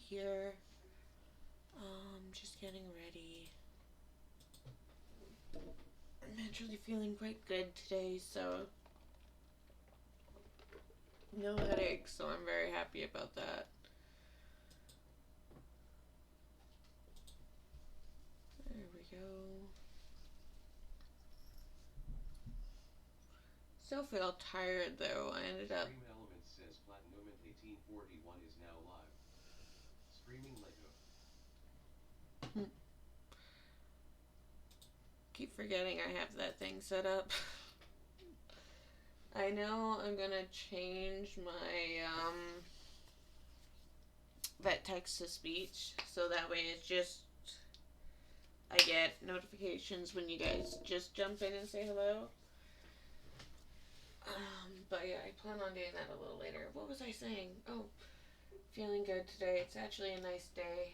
here. Just getting ready. I'm actually feeling quite good today, so no headaches, so I'm very happy about that. There we go. Still feel tired though. I ended up. Stream Elements says Platinum 1841 is now live. Streaming Lego. Keep forgetting I have that thing set up. I know I'm gonna change my that text to speech so that way it's just I get notifications when you guys just jump in and say hello. But yeah, I plan on doing that a little later. What was I saying? Oh, feeling good today. It's actually a nice day.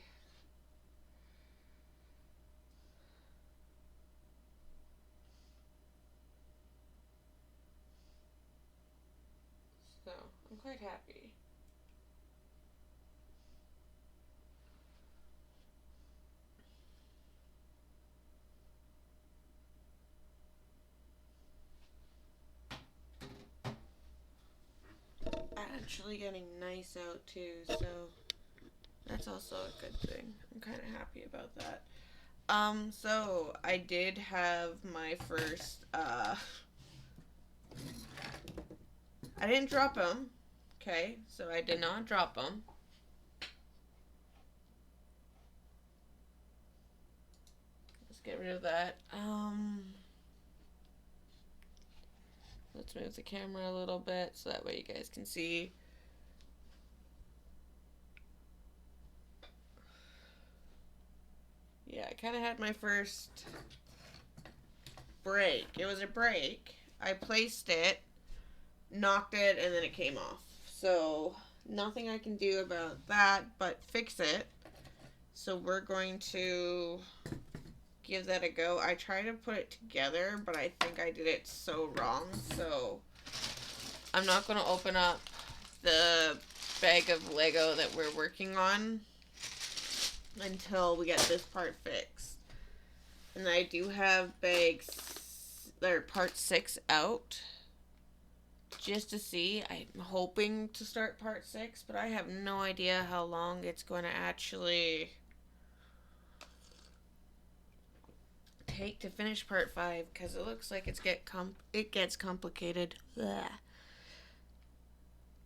So, I'm quite happy. Actually getting nice out too, so that's also a good thing. I'm kind of happy about that. So I did have my first, I didn't drop them. Okay, so I did not drop them. Let's get rid of that. Let's move the camera a little bit so that way you guys can see. Yeah, I kind of had my first break. It was a break. I placed it, knocked it, and then it came off. So, nothing I can do about that but fix it. So, we're going to give that a go. I tried to put it together, but I think I did it so wrong. So, I'm not going to open up the bag of Lego that we're working on until we get this part fixed. And I do have bags, or part 6 out just to see. I'm hoping to start part 6, but I have no idea how long it's going to actually take to finish part 5 because it looks like it gets complicated. Blah.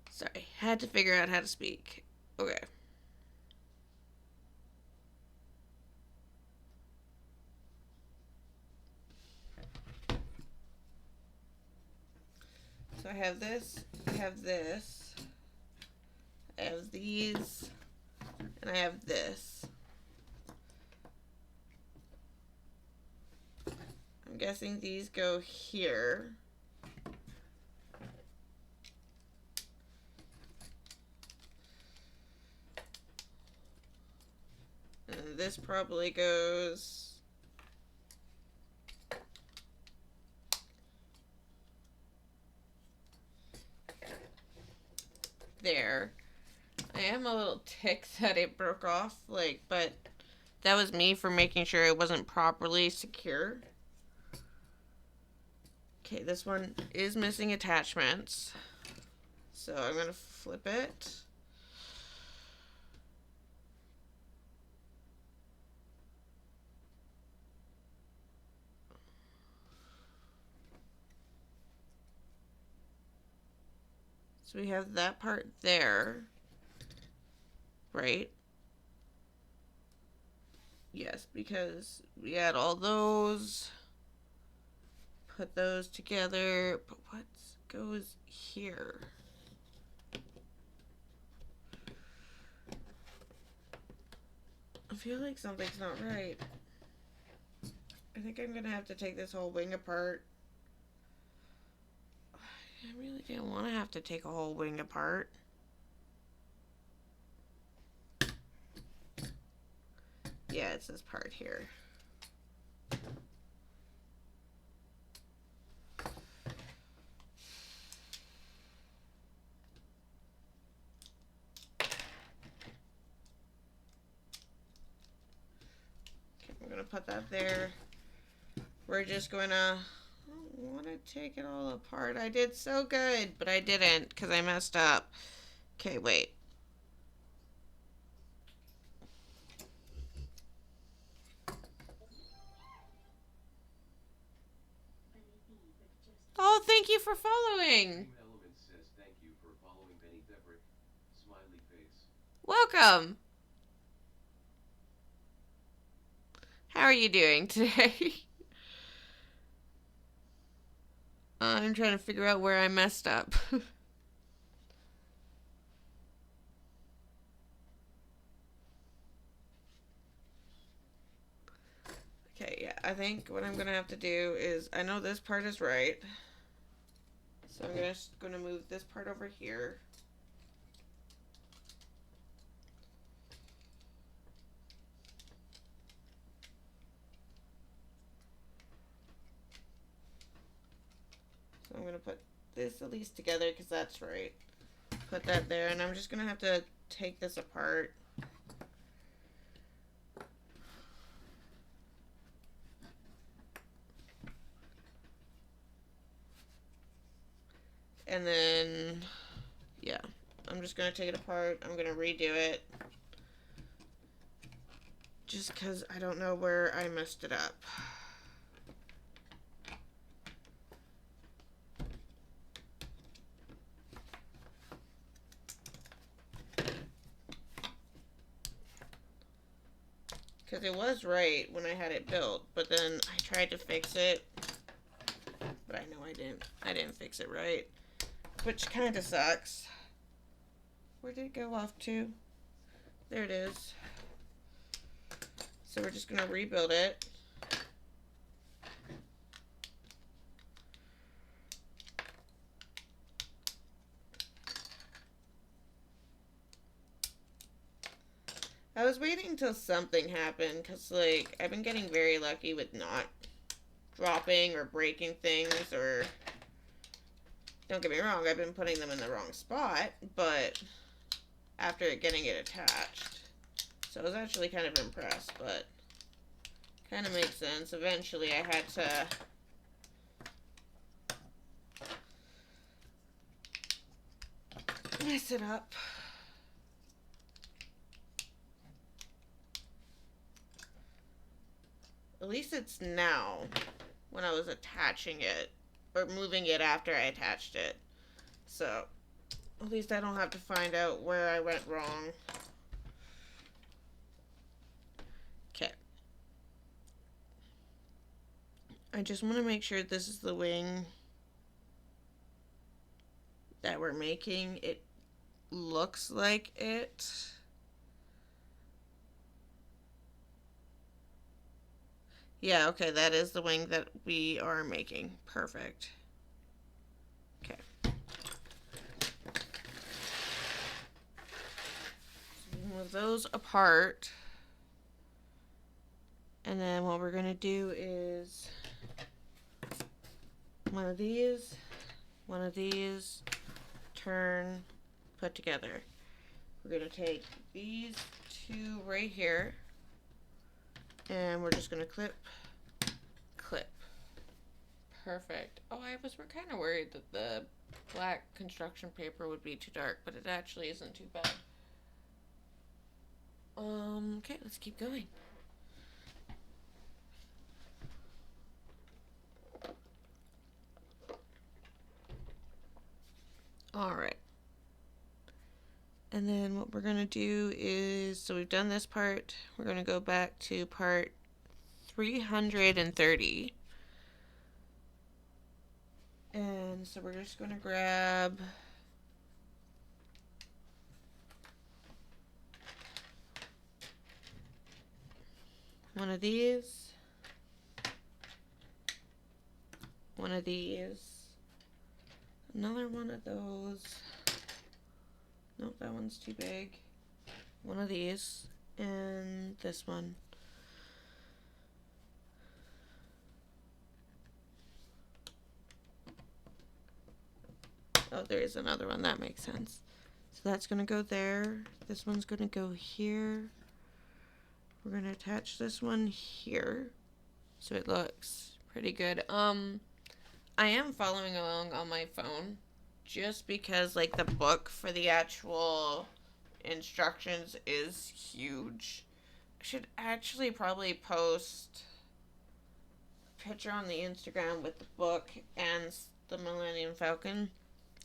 Sorry, had to figure out how to speak. Okay. So I have this, I have this, I have these, and I have this. I'm guessing these go here. And this probably goes there. I am a little ticked that it broke off, but that was me for making sure it wasn't properly secure. Okay, this one is missing attachments. So I'm going to flip it. So we have that part there, right? Yes, because we had all those. Put those together. But what goes here? I feel like something's not right. I think I'm gonna have to take this whole wing apart. I really didn't want to have to take a whole wing apart. Yeah, it's this part here. going to put that there. We're just going to... I don't want to take it all apart. I did so good, but I didn't because I messed up. Okay, wait. Oh, thank you for following. Team Element says thank you for following Benny Debrick. Smiley face. Welcome. How are you doing today? I'm trying to figure out where I messed up. Okay, yeah, I think what I'm gonna have to do is, I know this part is right, so I'm just gonna move this part over here. So I'm gonna put this at least together because that's right. Put that there, and I'm just gonna have to take this apart. And then, yeah, I'm just going to take it apart. I'm going to redo it. Just because I don't know where I messed it up. Because it was right when I had it built, but then I tried to fix it. But I know I didn't fix it right. Which kind of sucks. Where did it go off to? There it is. So we're just going to rebuild it. I was waiting until something happened because, like, I've been getting very lucky with not dropping or breaking things, or... Don't get me wrong, I've been putting them in the wrong spot, but after getting it attached. So I was actually kind of impressed, but kind of makes sense. Eventually I had to mess it up. At least it's now when I was attaching it, or moving it after I attached it. So at least I don't have to find out where I went wrong. Okay. I just want to make sure this is the wing that we're making. It looks like it. Yeah, okay, that is the wing that we are making. Perfect. Okay. So move those apart. And then what we're going to do is one of these, turn, put together. We're going to take these two right here, and we're just going to clip. Perfect. Oh, I was kind of worried that the black construction paper would be too dark, but it actually isn't too bad. Okay, let's keep going. Alright. And then what we're going to do is, so we've done this part, we're going to go back to part 330. And so we're just going to grab one of these, another one of those. Nope, that one's too big. One of these, and this one. Oh, there is another one. That makes sense. So that's going to go there. This one's going to go here. we're going to attach this one here so it looks pretty good. I am following along on my phone just because, like, the book for the actual instructions is huge. I should actually probably post a picture on the Instagram with the book and the Millennium Falcon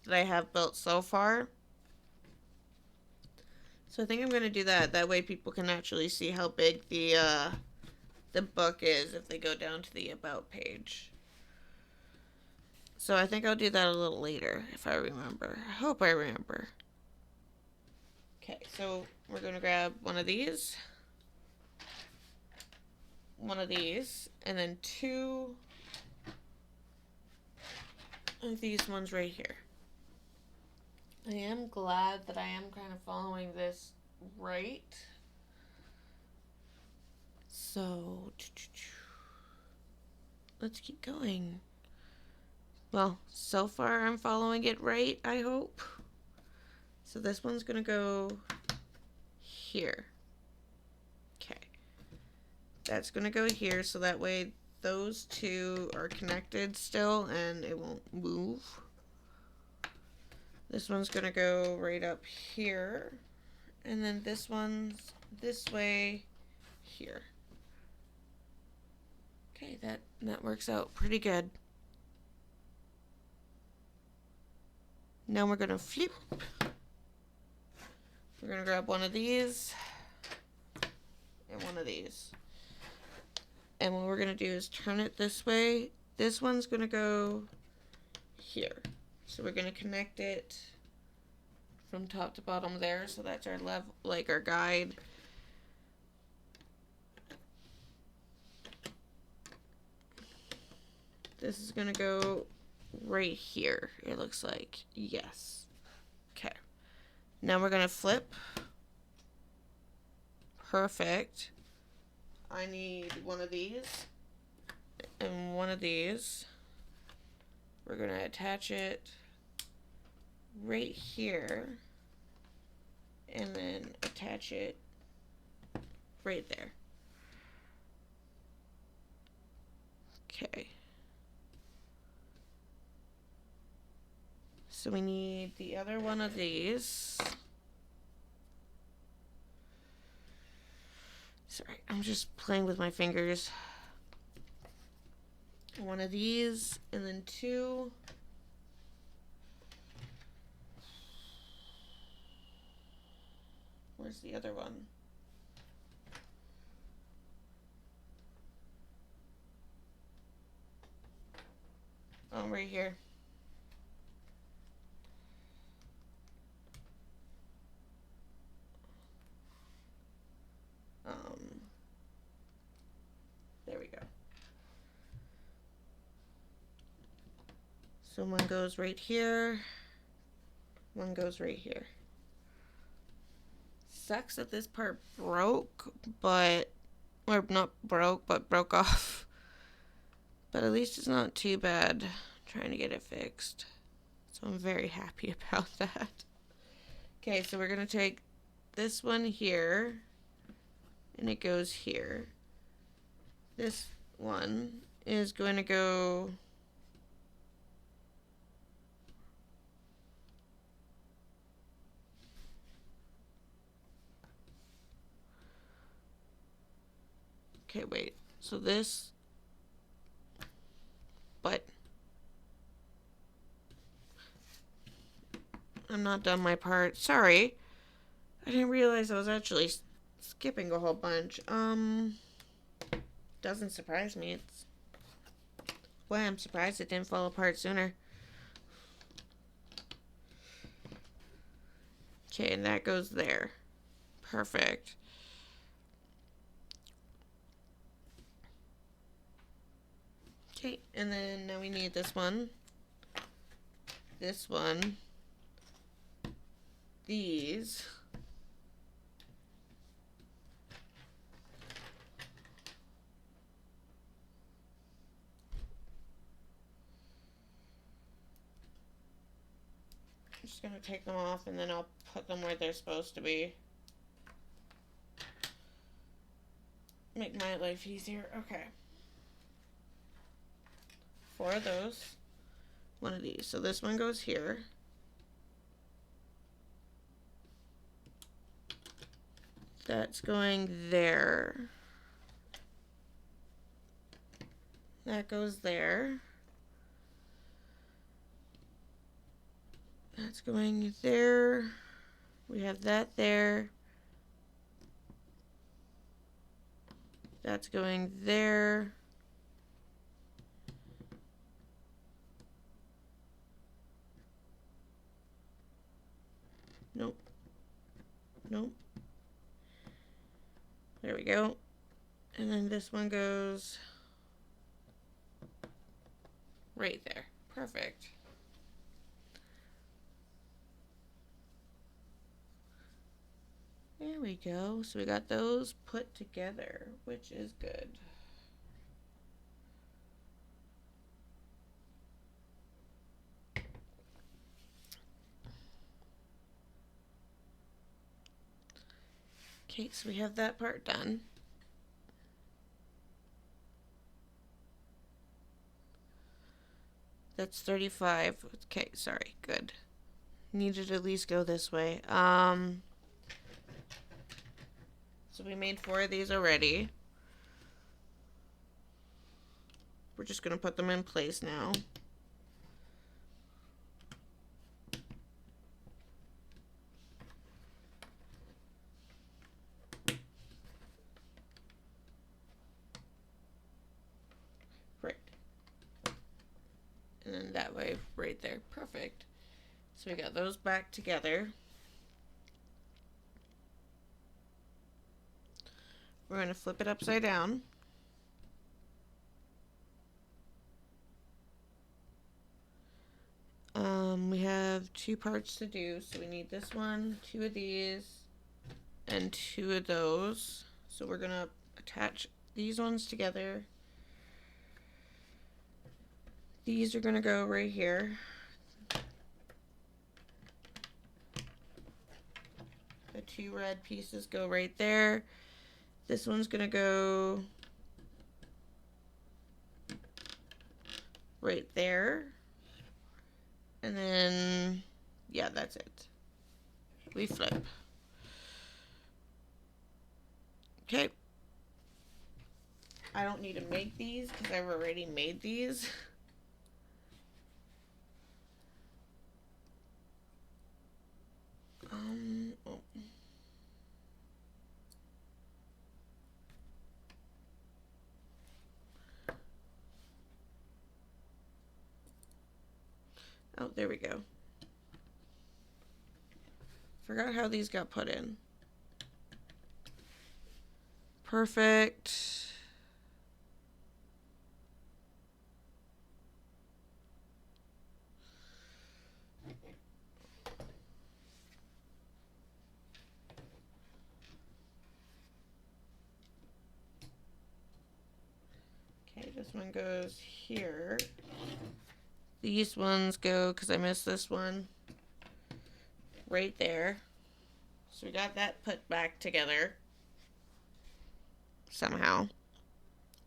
that I have built so far. So I think I'm going to do that. That way people can actually see how big the book is if they go down to the About page. So I think I'll do that a little later if I remember. I hope I remember. Okay, so we're going to grab one of these, and then two of these ones right here. I am glad that I am kind of following this right. So, let's keep going. Well, so far I'm following it right, I hope. So this one's going to go here. Okay. That's going to go here so that way those two are connected still and it won't move. This one's going to go right up here. And then this one's this way here. Okay, that works out pretty good. Now we're going to flip. We're going to grab one of these and one of these. And what we're going to do is turn it this way. This one's going to go here. So we're going to connect it from top to bottom there. So that's our level, like our guide. This is going to go right here, it looks like. Yes. Okay. Now we're going to flip. Perfect. I need one of these and one of these. We're going to attach it right here and then attach it right there. Okay. So we need the other one of these. Sorry, I'm just playing with my fingers. One of these, and then two. Where's the other one? Oh, right here. There we go. So one goes right here. One goes right here. Sucks that this part broke, but, or not broke, but broke off. But at least it's not too bad trying to get it fixed. So I'm very happy about that. Okay, so we're going to take this one here, and it goes here. This one is going to go okay, wait. So this, but I'm not done my part. Sorry. I didn't realize I was actually skipping a whole bunch. Doesn't surprise me. It's why I'm surprised it didn't fall apart sooner. Okay, and that goes there. Perfect. Okay, and then now we need this one. This one. These. I'm just going to take them off and then I'll put them where they're supposed to be. make my life easier. Okay. 4 of those. 1 of these. So this one goes here. That's going there. That goes there. That's going there. We have that there. That's going there. Nope. Nope. There we go. And then this one goes right there. Perfect. There we go. So we got those put together, which is good. Okay, so we have that part done. That's 35. Okay, sorry. Good. Needed to at least go this way. So we made 4 of these already. We're just going to put them in place now. Right. And then that way, right there. Perfect. So we got those back together. We're going to flip it upside down. We have 2 parts to do, so we need this one, 2 of these, and 2 of those. So we're going to attach these ones together. These are going to go right here. The 2 red pieces go right there. This one's going to go right there. And then, yeah, that's it. We flip. Okay. I don't need to make these because I've already made these. Oh. Oh, there we go. Forgot how these got put in. Perfect. Okay, this one goes here. These ones go, because I missed this one, right there. So we got that put back together. Somehow.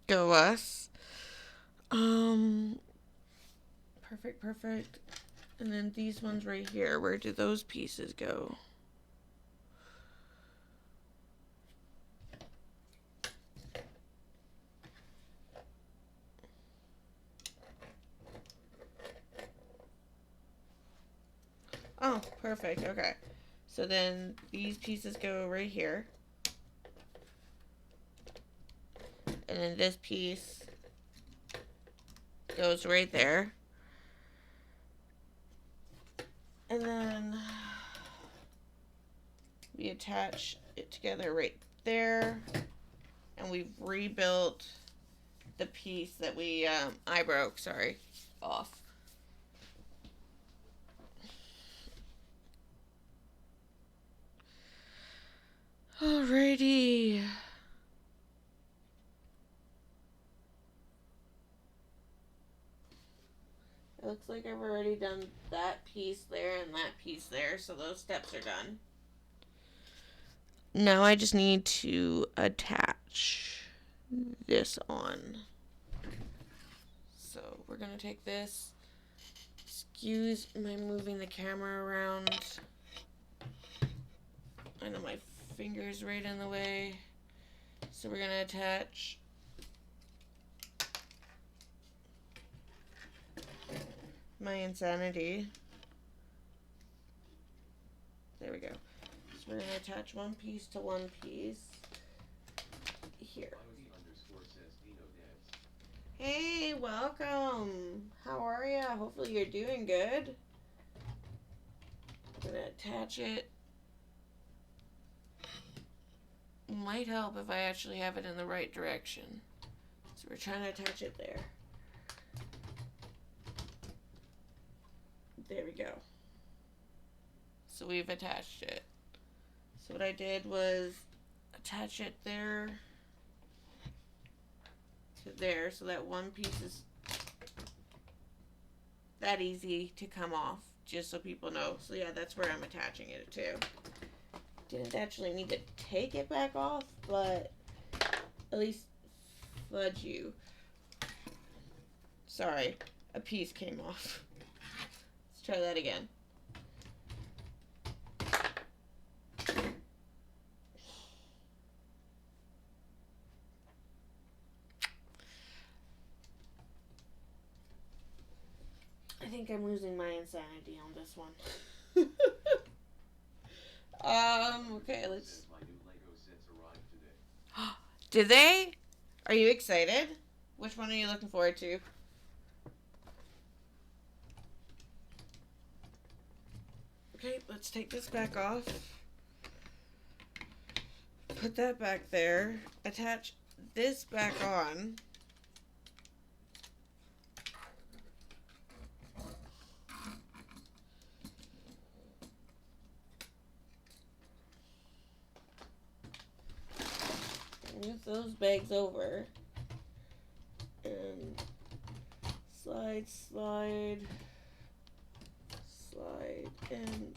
Go us. Perfect, perfect. And then these ones right here, where do those pieces go? Oh, perfect. Okay. So then these pieces go right here. And then this piece goes right there. And then we attach it together right there. And we've rebuilt the piece that I broke, sorry, off. Alrighty. It looks like I've already done that piece there and that piece there, so those steps are done. Now I just need to attach. this on. So we're gonna take this. Excuse my moving the camera around. I know my finger's right in the way. So we're gonna attach my insanity. There we go. So we're gonna attach one piece to one piece. Here. Hey, welcome. How are ya? Hopefully you're doing good. I'm gonna attach it. Might help if I actually have it in the right direction. So we're trying to attach it there. There we go. So we've attached it. So what I did was attach it there to there, so that one piece is that easy to come off, just so people know. So yeah, that's where I'm attaching it to. Didn't actually need to take it back off, but at least fudge you. Sorry, a piece came off. Let's try that again. I think I'm losing my insanity on this one. Okay, let's. My new Lego sets arrived today. Did they? Are you excited? Which one are you looking forward to? Okay, let's take this back off. Put that back there. Attach this back on. Move those bags over. And slide, slide, slide, and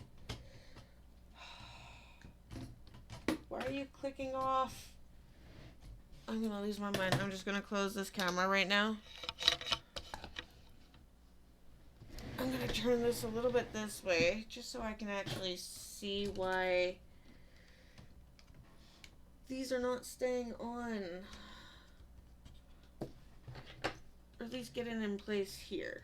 why are you clicking off? I'm gonna lose my mind. I'm just gonna close this camera right now. I'm gonna turn this a little bit this way, just so I can actually see why these are not staying on. Or at least get it in place here.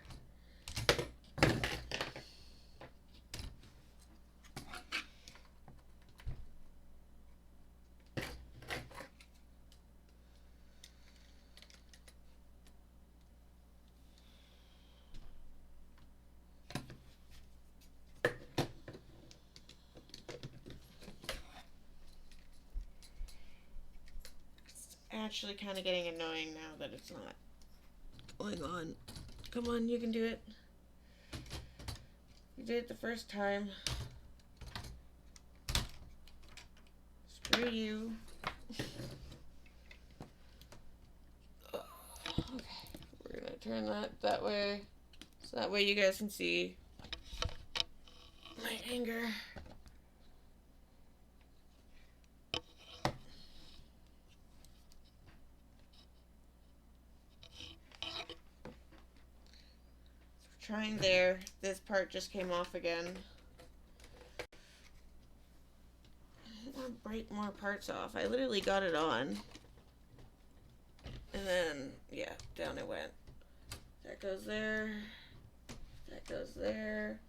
Actually kind of getting annoying now that it's not going on. Come on, you can do it. You did it the first time. Screw you. Okay, we're gonna turn that way, so that way you guys can see my anger. Trying there. This part just came off again. I don't want to break more parts off. I literally got it on. And then, yeah, down it went. That goes there. That goes there.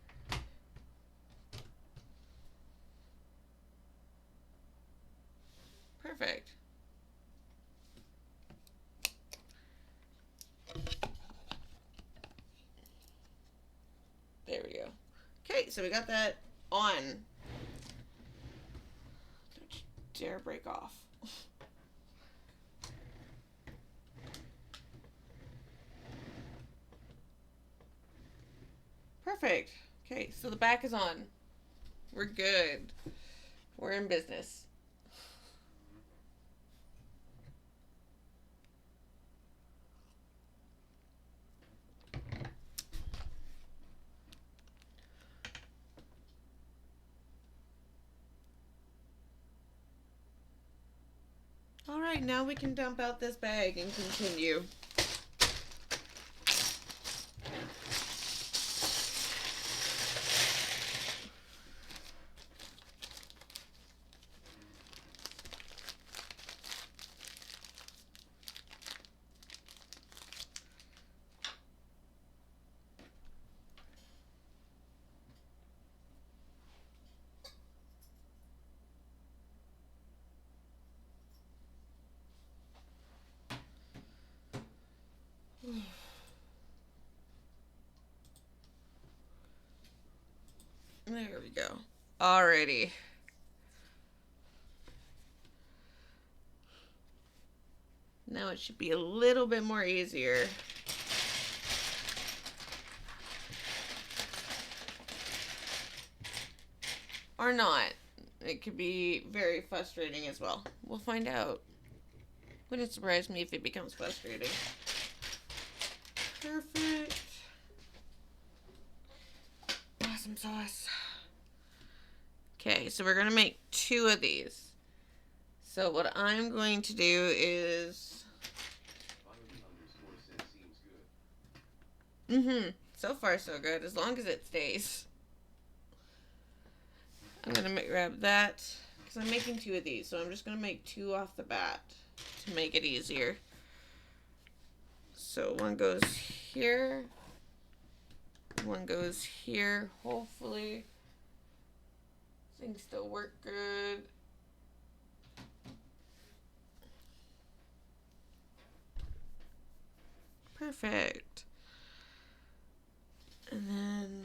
Perfect. There we go. Okay, so we got that on. Don't you dare break off. Perfect. Okay, so the back is on. We're good. We're in business. Alright, now we can dump out this bag and continue. There we go. Alrighty. Now it should be a little bit more easier. Or not. It could be very frustrating as well. We'll find out. Wouldn't surprise me if it becomes frustrating. Perfect. Awesome sauce. Okay, so we're going to make 2 of these. So what I'm going to do is... So far so good, as long as it stays. I'm going to grab that, because I'm making 2 of these. So I'm just going to make 2 off the bat to make it easier. So one goes here. One goes here, hopefully. Things still work good. Perfect. And then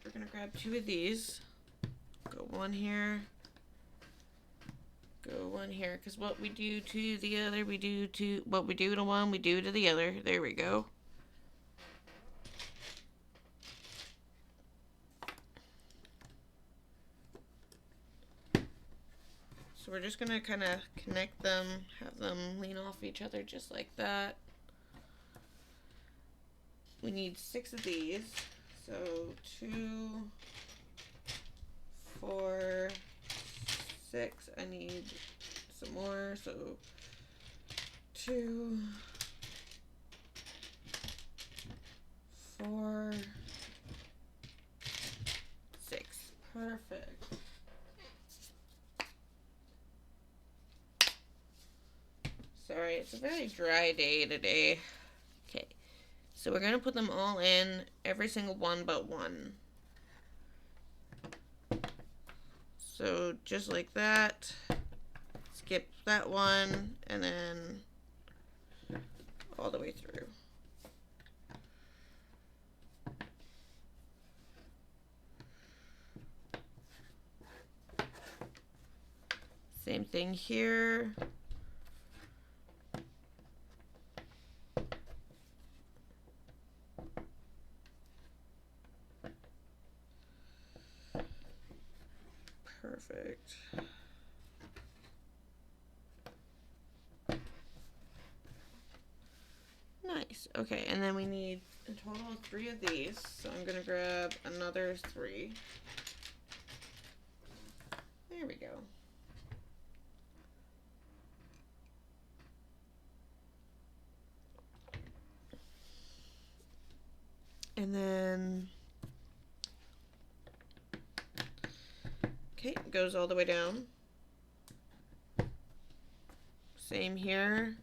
we're gonna grab 2 of these. Go one here. Go one here. Because what we do to the other, we do to... What we do to one, we do to the other. There we go. So we're just going to kind of connect them, have them lean off each other just like that. We need 6 of these. So 2, 4, 6. I need some more. So 2, 4, 6. Perfect. Sorry, it's a very dry day today. Okay, so we're going to put them all in, every single one but one. So just like that, skip that one, and then all the way through. Same thing here. Perfect. Nice. Okay, and then we need a total of 3 of these. So I'm going to grab another 3. There we go. And then... Okay, it goes all the way down. Same here.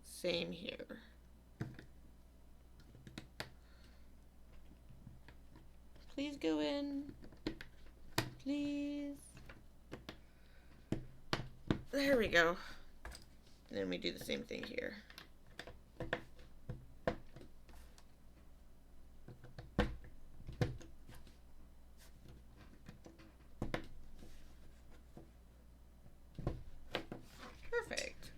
Same here. Please go in. Please. There we go. And then we do the same thing here. Perfect.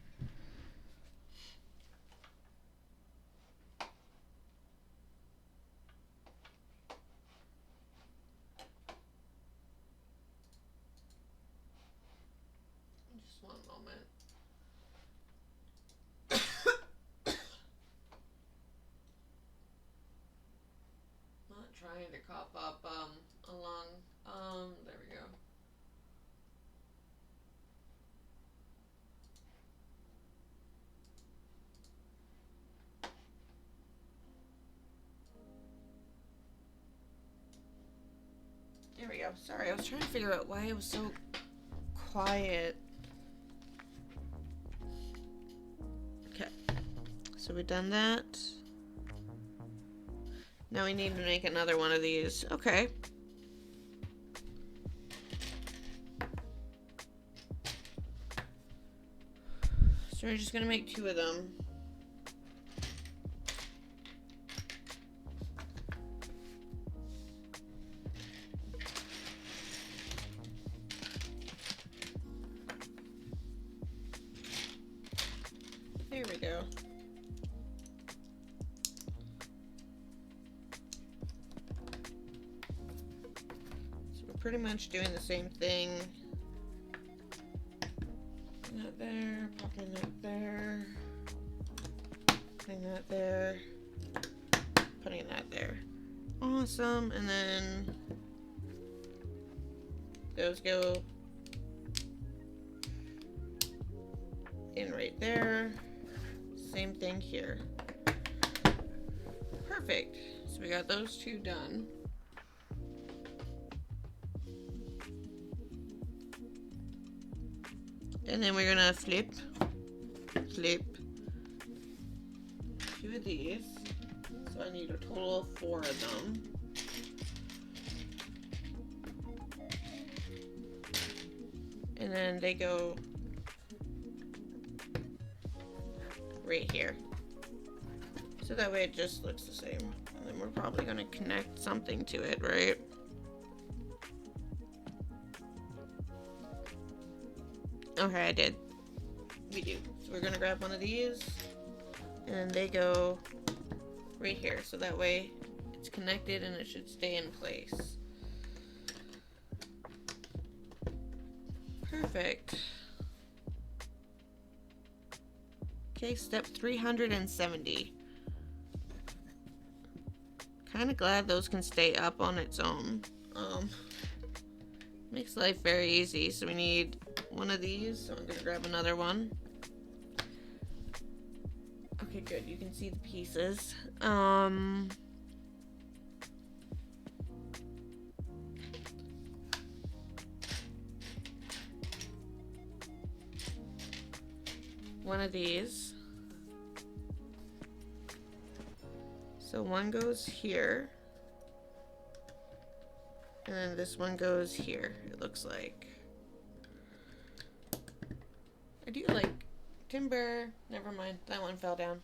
Just one moment. Not trying to cough up along there we go. go. Sorry, I was trying to figure out why it was so quiet. Okay, so we've done that. Now we need to make another one of these. Okay. So we're just gonna make 2 of them. There we go. So we're pretty much doing the same thing. Putting that there, popping that there, putting that there, putting that there. Awesome, and then those go in right there. Same thing here. Perfect. So we got those 2 done. And then we're gonna flip 2 of these. So I need a total of 4 of them. And then they go right here. So that way it just looks the same. And then we're probably gonna connect something to it, right? Okay, I did. We do. So we're gonna grab one of these, and then they go right here. So that way it's connected and it should stay in place. Perfect. Okay, step 370. Kind of glad those can stay up on its own. Makes life very easy. So we need one of these. So I'm gonna grab another one. Okay, good. You can see the pieces. One of these. So one goes here. And then this one goes here, it looks like. I do like timber. Never mind, that one fell down.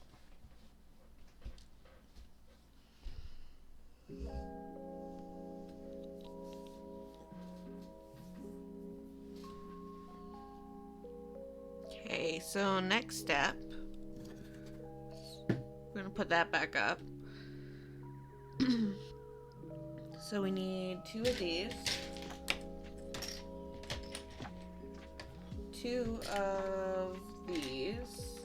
Okay, so next step, we're gonna put that back up. So we need 2 of these, 2 of these,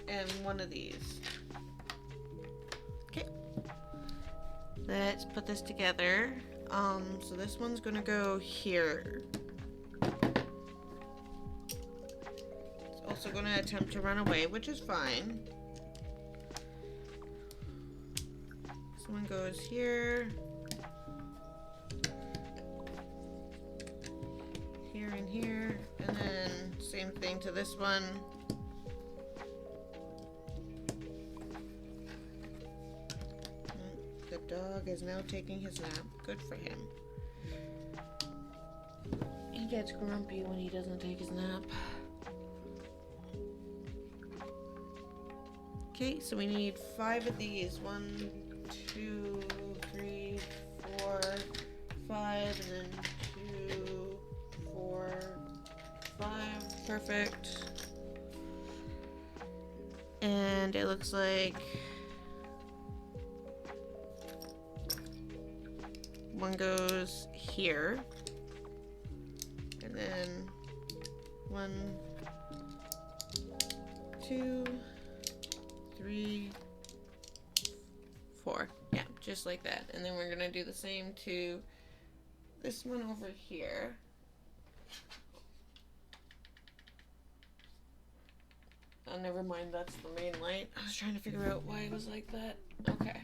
and 1 of these. Okay, let's put this together. So this one's gonna go here. It's also gonna attempt to run away, which is fine. This one goes here. Here and here. And then same thing to this one. The dog is now taking his nap. Good for him. He gets grumpy when he doesn't take his nap. Okay, so we need 5 of these. 1, 2, 3, 4, 5, and then 2, 4, 5. Perfect. And it looks like one goes here, and then 1, 2, 3, 4. Yeah, just like that. And then we're gonna do the same to this one over here. Oh, never mind, that's the main light. I was trying to figure out why it was like that. Okay.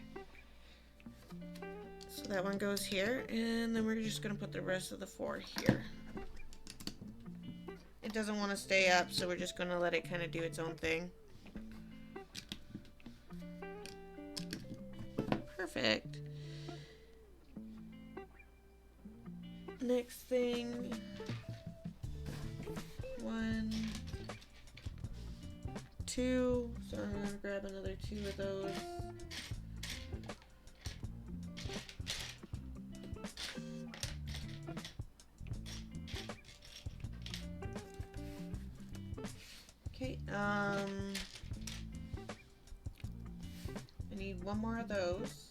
So that one goes here, and then we're just gonna put the rest of the 4 here. It doesn't want to stay up, so we're just gonna let it kind of do its own thing. Perfect. Next thing, 1, 2. So I'm gonna grab another 2 of those. Okay, I need 1 more of those.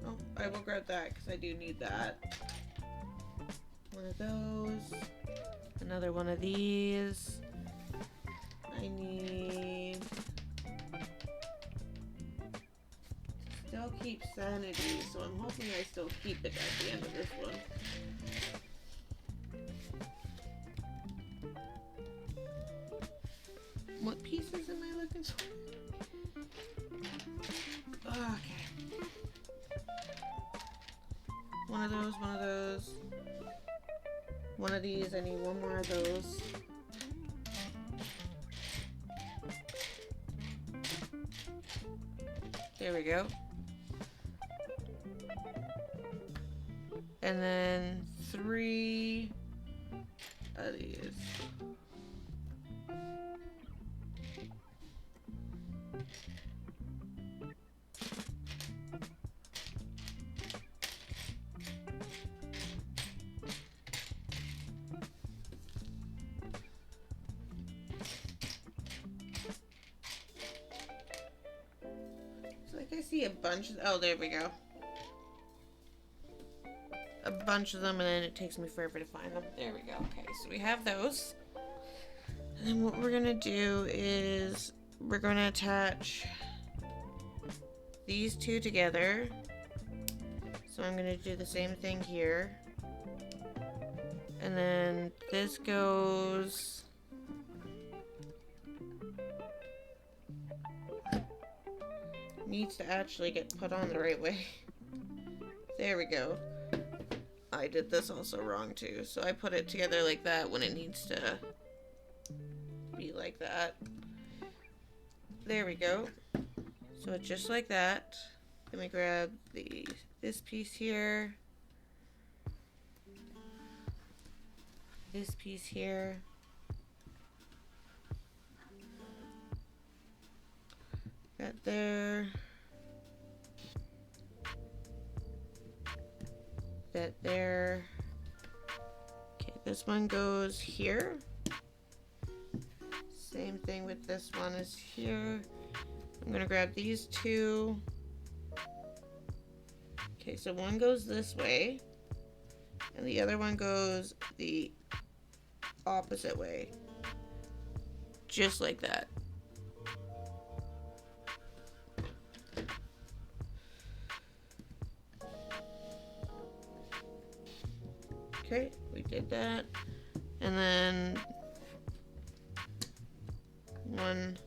Oh, I will grab that because I do need that. 1 of those. Another 1 of these. I need... Still keep sanity, so I'm hoping I still keep it at the end of this one. What pieces am I looking for? Okay. 1 of those, 1 of those. 1 of these, I need 1 more of those. There we go. And then 3 of these. I see a bunch of, oh, there we go. A bunch of them, and then it takes me forever to find them. There we go. Okay, so we have those. And then what we're gonna do is we're gonna attach these 2 together. So I'm gonna do the same thing here. And then this goes... needs to actually get put on the right way. There we go. I did this also wrong too. So I put it together like that when it needs to be like that. There we go. So it's just like that. Then we grab this piece here. This piece here. That there. That there. Okay, this one goes here. Same thing with this one is here. I'm gonna grab these 2. Okay, so one goes this way, and the other one goes the opposite way. Just like that. Okay, we did that. And then 1,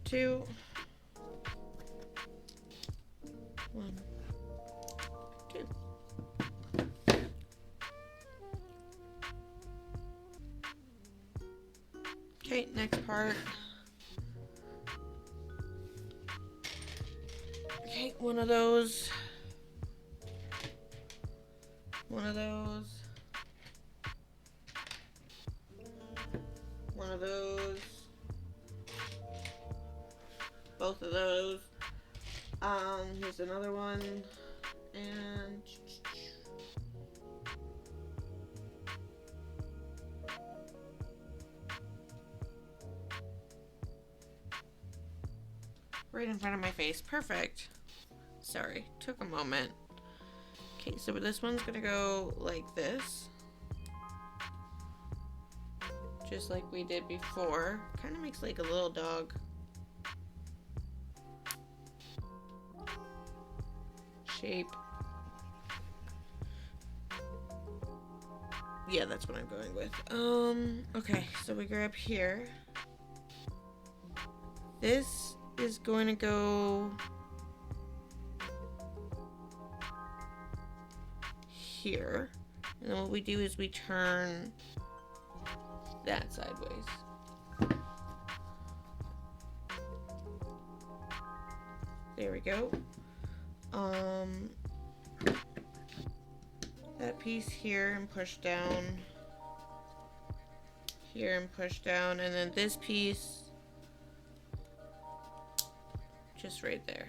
2. 1, 2. Okay, next part. Okay, 1 of those. 1 of those. 1 of those. Both of those. Here's another one. And right in front of my face. Perfect. Sorry, took a moment. Okay, so this one's gonna go like this. Just like we did before. Kind of makes like a little dog. Shape. Yeah, that's what I'm going with. Okay, so we grab here. This is going to go here. And then what we do is we turn that sideways. There we go. That piece here and push down. Here and push down. And then this piece just right there.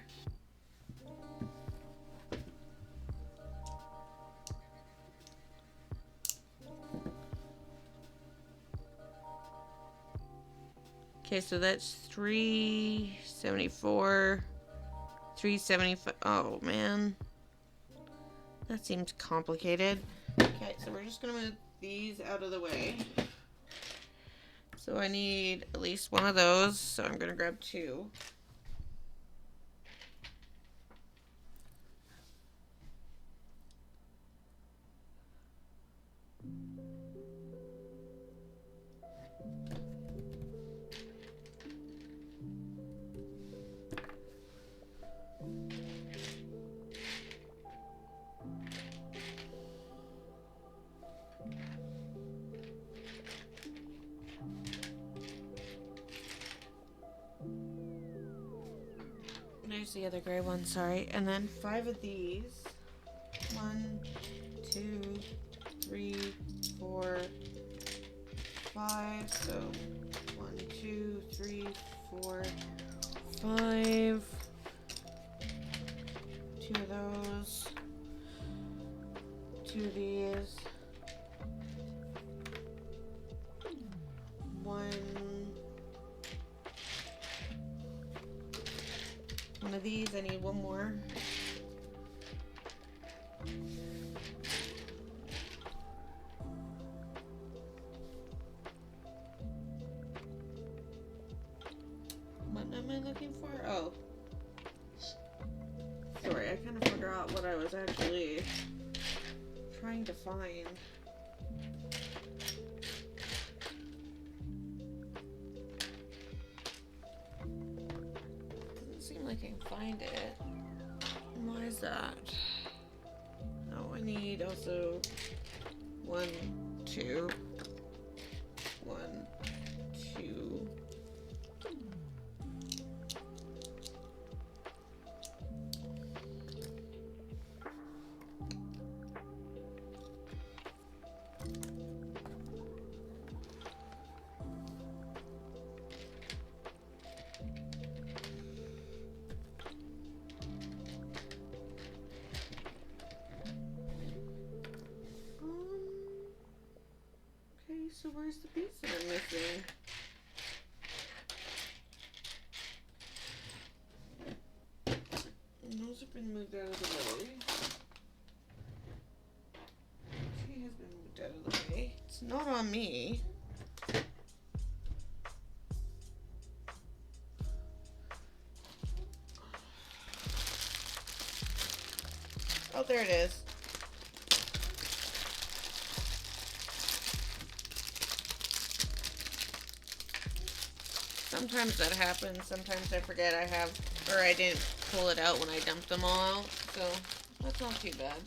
Okay, so that's 374, 375. Oh man, that seems complicated. Okay, so we're just gonna move these out of the way. So I need at least one of those, so I'm gonna grab two. There's the other gray one, sorry. And then 5 of these. 1, 2, 3, 4, 5. So 1, 2, 3, 4, 5. 2 of those. 2 of these. 1 of these. I need one more. What am I looking for? Oh. Sorry, I kind of forgot what I was actually trying to find. I can find it. Why is that? Oh, I need also 1, 2, 1, 2. So where's the piece that I'm missing? And those have been moved out of the way. She has been moved out of the way. It's not on me. Oh, there it is. Sometimes that happens. Sometimes I forget I have, or I didn't pull it out when I dumped them all out. So that's not too bad.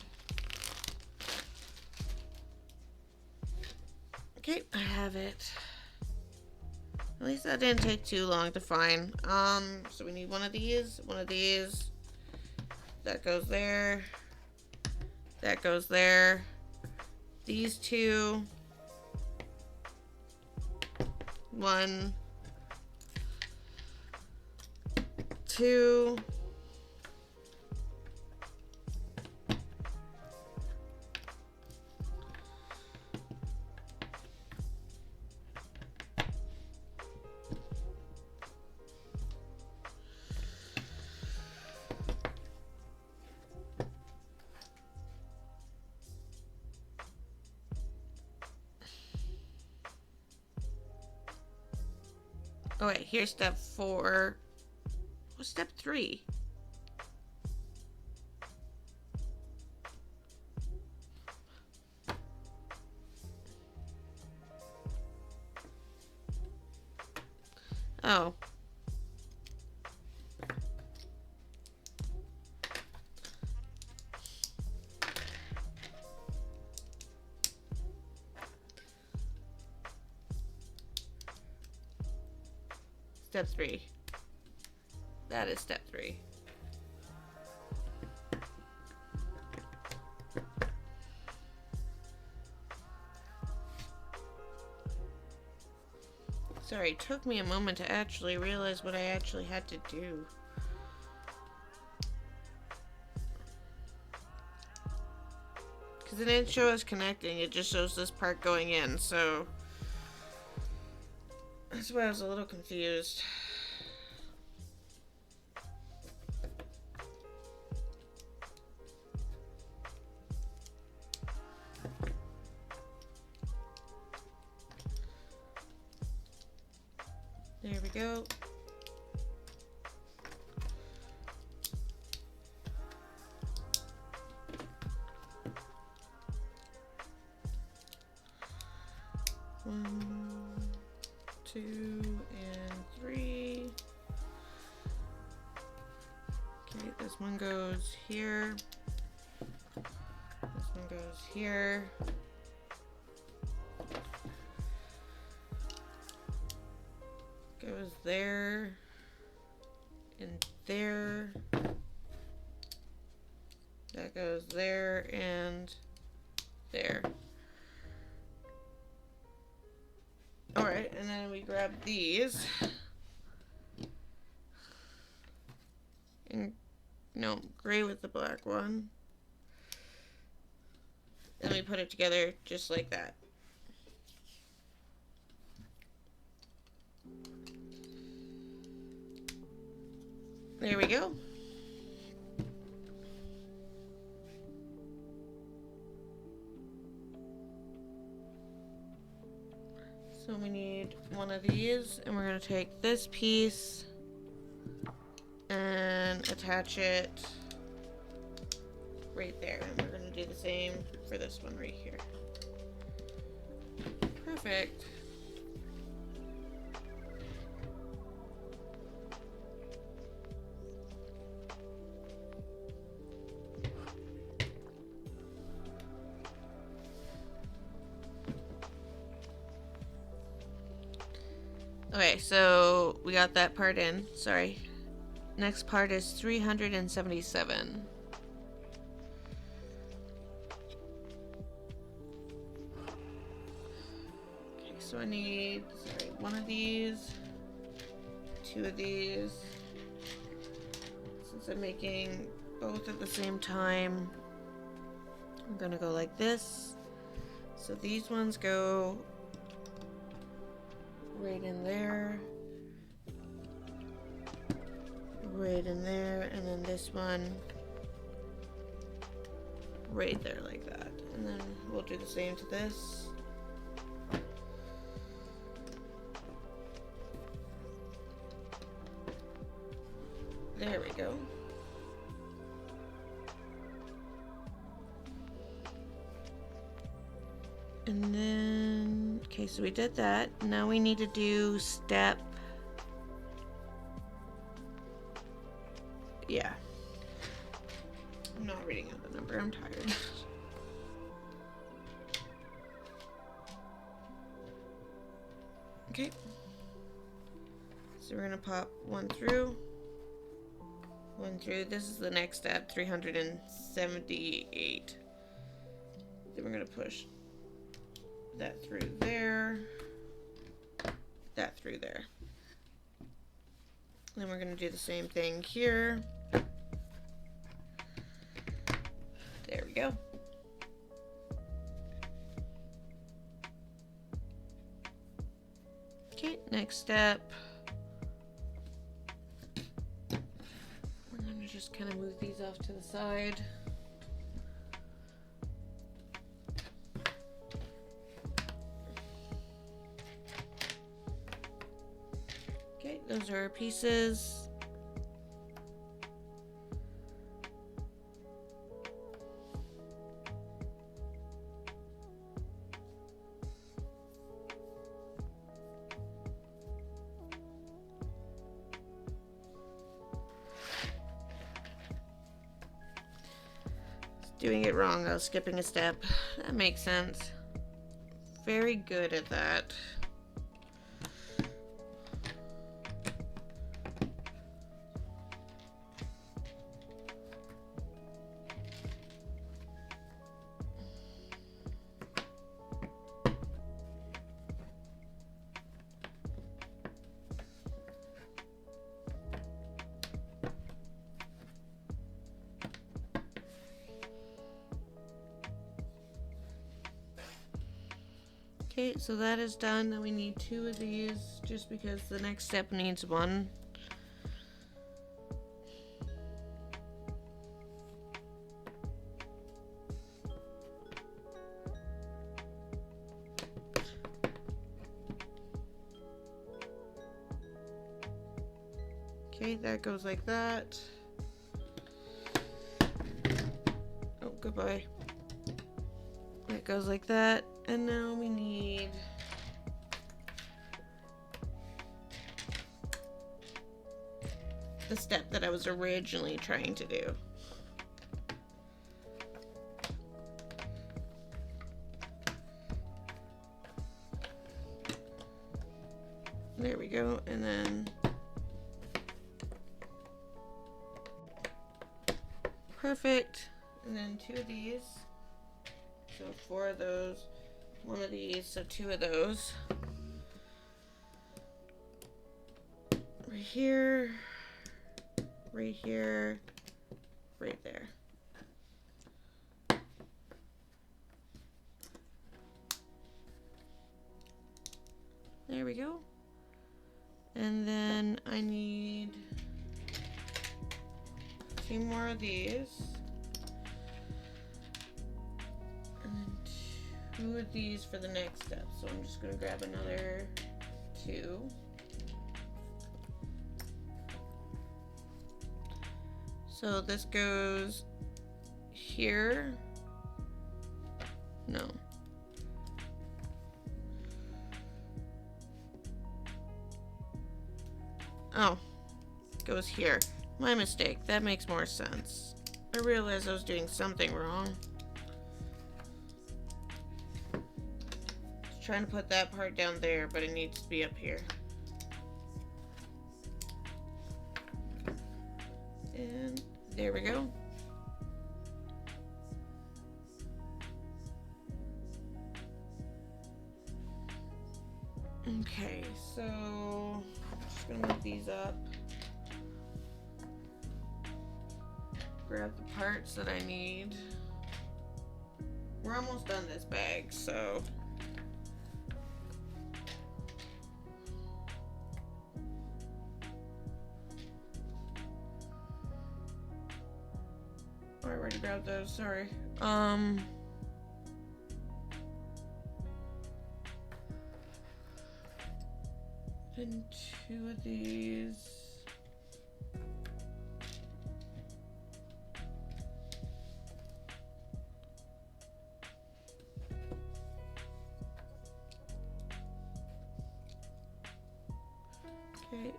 Okay, I have it. At least that didn't take too long to find. So we need one of these. That goes there. That goes there. These two. 1, 2. Oh wait, here's step 4. What's step 3? Oh. Step 3. That is step 3. Sorry, it took me a moment to actually realize what I actually had to do. Because it didn't show us connecting, it just shows this part going in, so that's why I was a little confused. There we go. One, 2, and 3. Okay, this one goes here. This one goes here. Goes there. And there. That goes there and there. Alright, and then we grab these. And no, gray with the black one. And we put it together just like that. There we go. So we need one of these, and we're going to take this piece and attach it right there. And we're going to do the same for this one right here. Perfect. Okay, so we got that part in. Sorry. Next part is 377. Okay, so I need, sorry, one of these, 2 of these. Since I'm making both at the same time, I'm gonna go like this. So these ones go right in there, right in there, and then this one right there like that. And then we'll do the same to this. There we go. And then, okay, so we did that. Now we need to do step, yeah. I'm not reading out the number, I'm tired. Okay. So we're gonna pop one through. This is the next step, 378. Then we're gonna push that through there, that through there. Then we're going to do the same thing here. There we go. Okay, next step. We're going to just kind of move these off to the side. Those are our pieces. Doing it wrong, I was skipping a step. That makes sense. Very good at that. Okay, so that is done. Then we need 2 of these just because the next step needs 1. Okay, that goes like that. Oh, goodbye. That goes like that. And now we need the step that I was originally trying to do. There we go. And then perfect. And then 2 of these. So 4 of those. 1 of these, so 2 of those. Right here, right here, right there. There we go. And then I need 2 more of these. And then 2 of these for the next step. So I'm just going to grab another 2. So this goes here. No. Oh, goes here. My mistake. That makes more sense. I realized I was doing something wrong. Just trying to put that part down there, but it needs to be up here. And there we go. Okay, so I'm just gonna move these up. Grab the parts that I need. We're almost done this bag, so I already grabbed those, sorry. And 2 of these. Okay.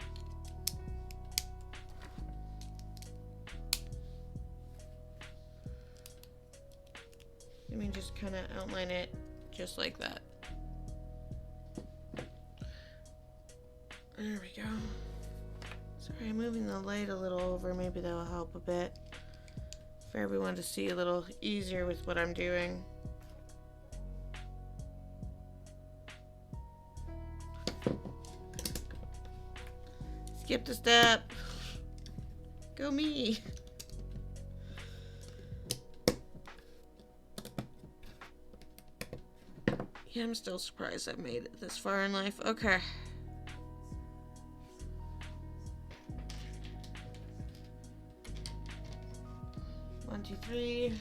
Let me just kind of outline it just like that. There we go. Sorry, I'm moving the light a little over. Maybe that'll help a bit for everyone to see a little easier with what I'm doing. Skip the step. Go me. Yeah, I'm still surprised I've made it this far in life. Okay. One, two, three.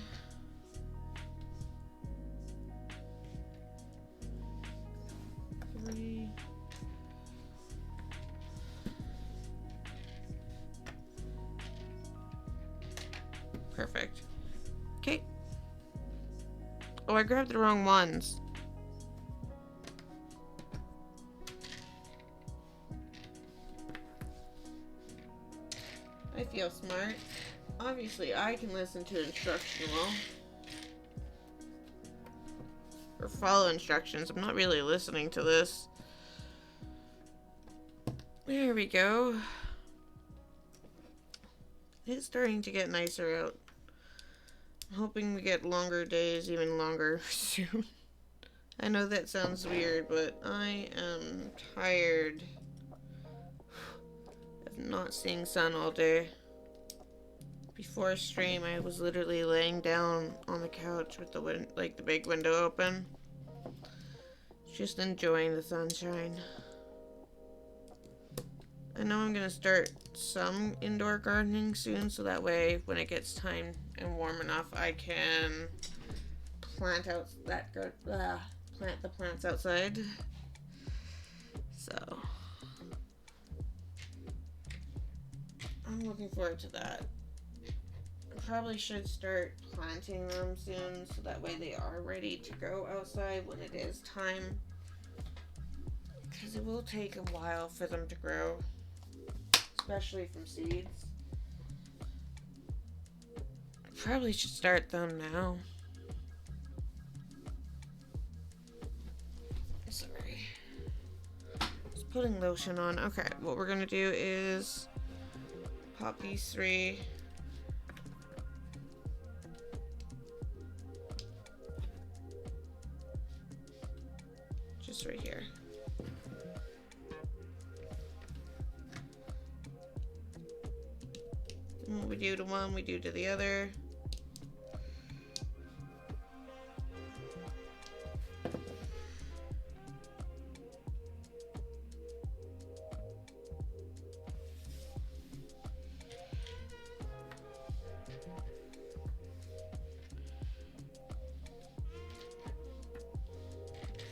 Three. Perfect. Okay. Oh, I grabbed the wrong ones. I feel smart. Obviously, I can listen to instruction well. Or follow instructions. I'm not really listening to this. There we go. It's starting to get nicer out. I'm hoping we get longer days, even longer soon. I know that sounds weird, but I am tired of not seeing sun all day. Before stream, I was literally laying down on the couch with the the big window open, Just enjoying the sunshine. I know I'm gonna start some indoor gardening soon, so that way when it gets time and warm enough, I can plant out plant the plants outside. So I'm looking forward to that. I probably should start planting them soon, so that way they are ready to go outside when it is time. Because it will take a while for them to grow, especially from seeds. I probably should start them now. Sorry. Just putting lotion on. Okay, what we're gonna do is pop these 3. Just right here. And what we do to one, we do to the other.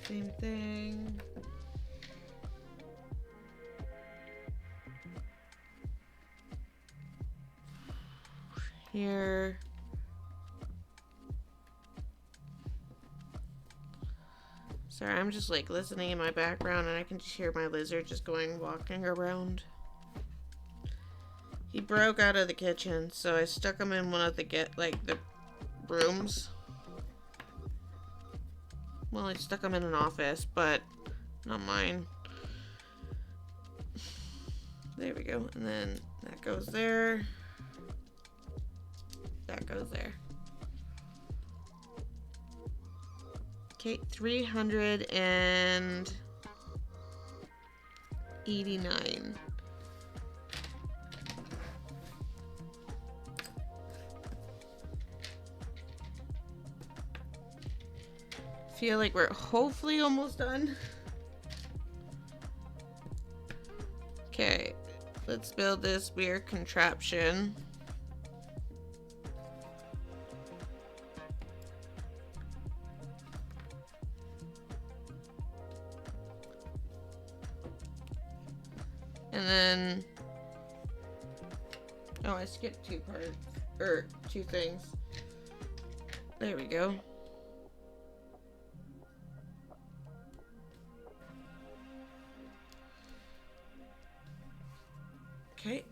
Same thing. Here. Sorry, I'm just like listening in my background and I can just hear my lizard just walking around. He broke out of the kitchen, so I stuck him in one of the the rooms. Well, I stuck him in an office, but not mine. There we go. And then that goes there. That goes there. Okay, 389. Feel like we're hopefully almost done. Okay, let's build this weird contraption. And then, oh, I skipped 2 parts, or 2 things. There we go. Okay.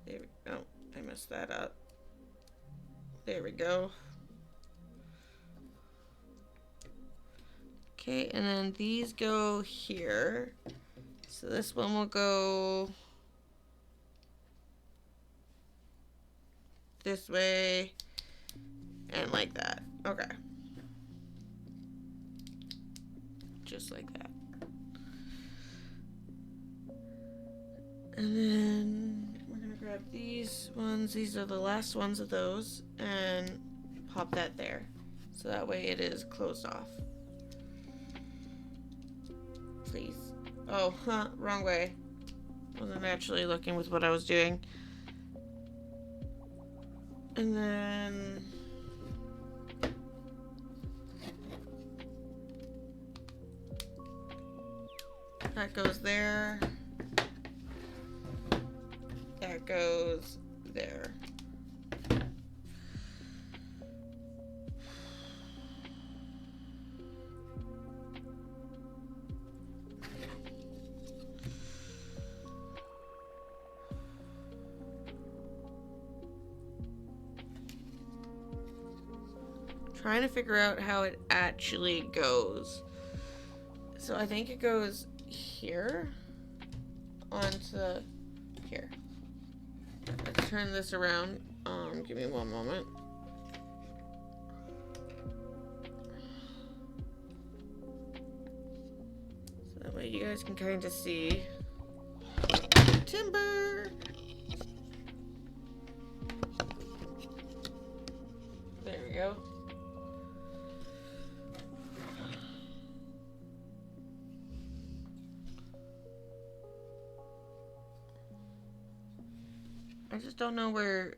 There we go. Oh, I messed that up. There we go. Okay, and then these go here. So this one will go this way and like that. Okay. Just like that. And then we're gonna grab these ones. These are the last ones of those, and pop that there. So that way it is closed off. Please. Oh, wrong way. Wasn't actually looking with what I was doing. And then that goes there. That goes there. Trying to figure out how it actually goes. So I think it goes here onto here. Let's turn this around. Give me one moment. So that way you guys can kind of see. timber. There we go. I just don't know where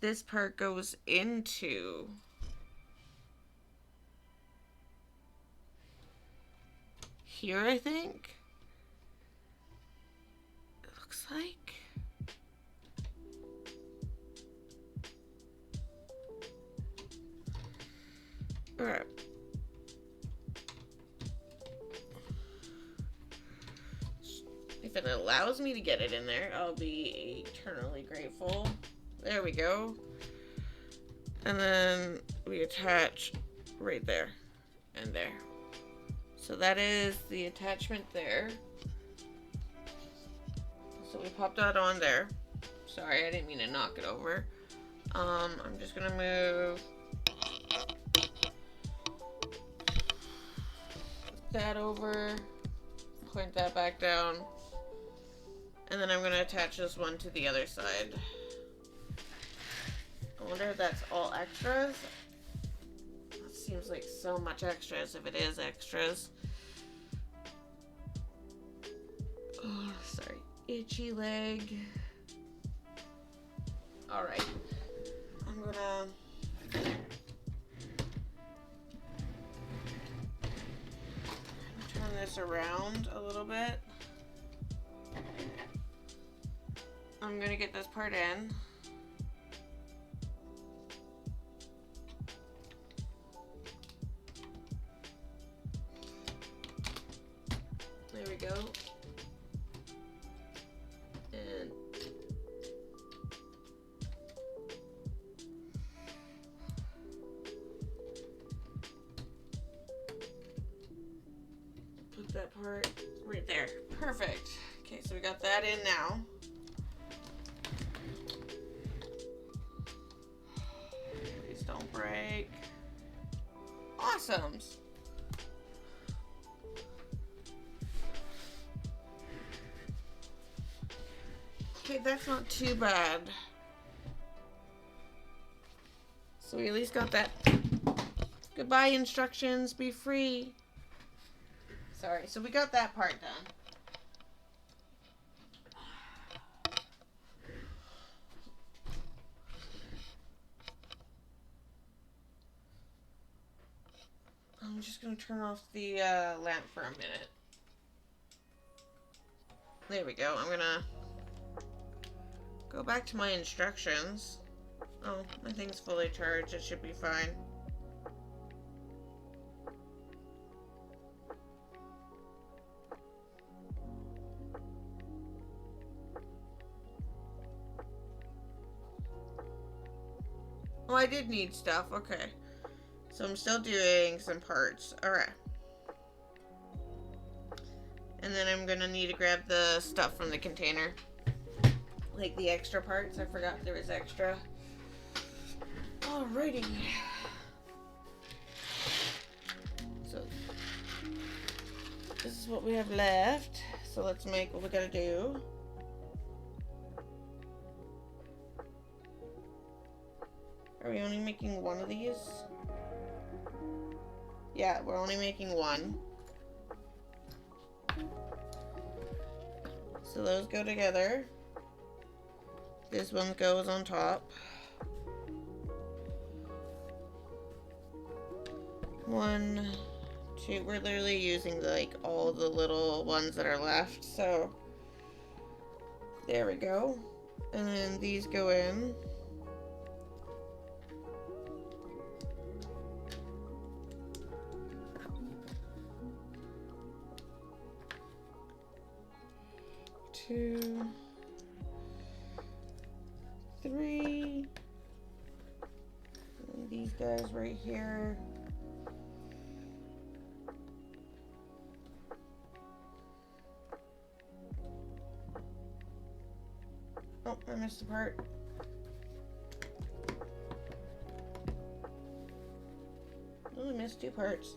this part goes into. Here, I think. It looks like. Alright. If it allows me to get it in there, I'll be eternally grateful. There we go. And then we attach right there and there. So that is the attachment there. So we popped that on there. Sorry, I didn't mean to knock it over. I'm just gonna move that over, point that back down, and then I'm gonna attach this one to the other side. I wonder if that's all extras. That seems like so much extras if it is extras. Oh, sorry. Itchy leg. Alright. I'm gonna turn this around a little bit. I'm gonna get this part in. There we go. And put that part right there. Perfect. Okay, so we got that in now. Please don't break. Awesome. Okay, that's not too bad. So we at least got that. Goodbye instructions, be free. Sorry, so we got that part done. I'm just gonna turn off the lamp for a minute. There we go. I'm gonna go back to my instructions. Oh, my thing's fully charged. It should be fine. Oh, I did need stuff. Okay. So I'm still doing some parts. Alright. And then I'm gonna need to grab the stuff from the container. Like the extra parts. I forgot there was extra. Alrighty. So this is what we have left. So let's make what we gotta do. Are we only making one of these? Yeah, we're only making one. So those go together. This one goes on top. 1, 2. We're literally using like all the little ones that are left. So there we go. And then these go in. Two, 3. And these guys right here. Oh, I missed a part. I only missed 2 parts.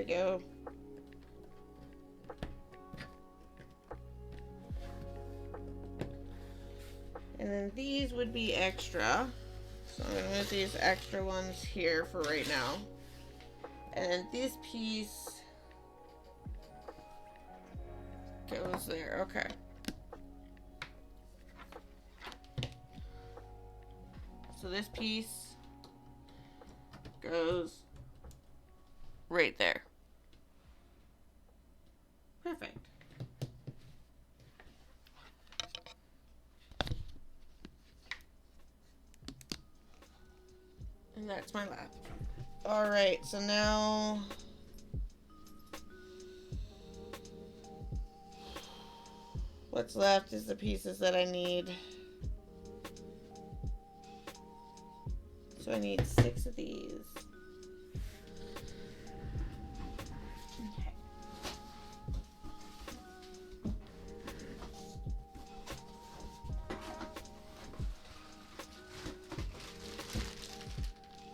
we go. And then these would be extra. So I'm going to move these extra ones here for right now. And this piece goes there. Okay. So this piece goes right there. Perfect. And that's my lap. Alright, so now what's left is the pieces that I need. So I need 6 of these. Okay.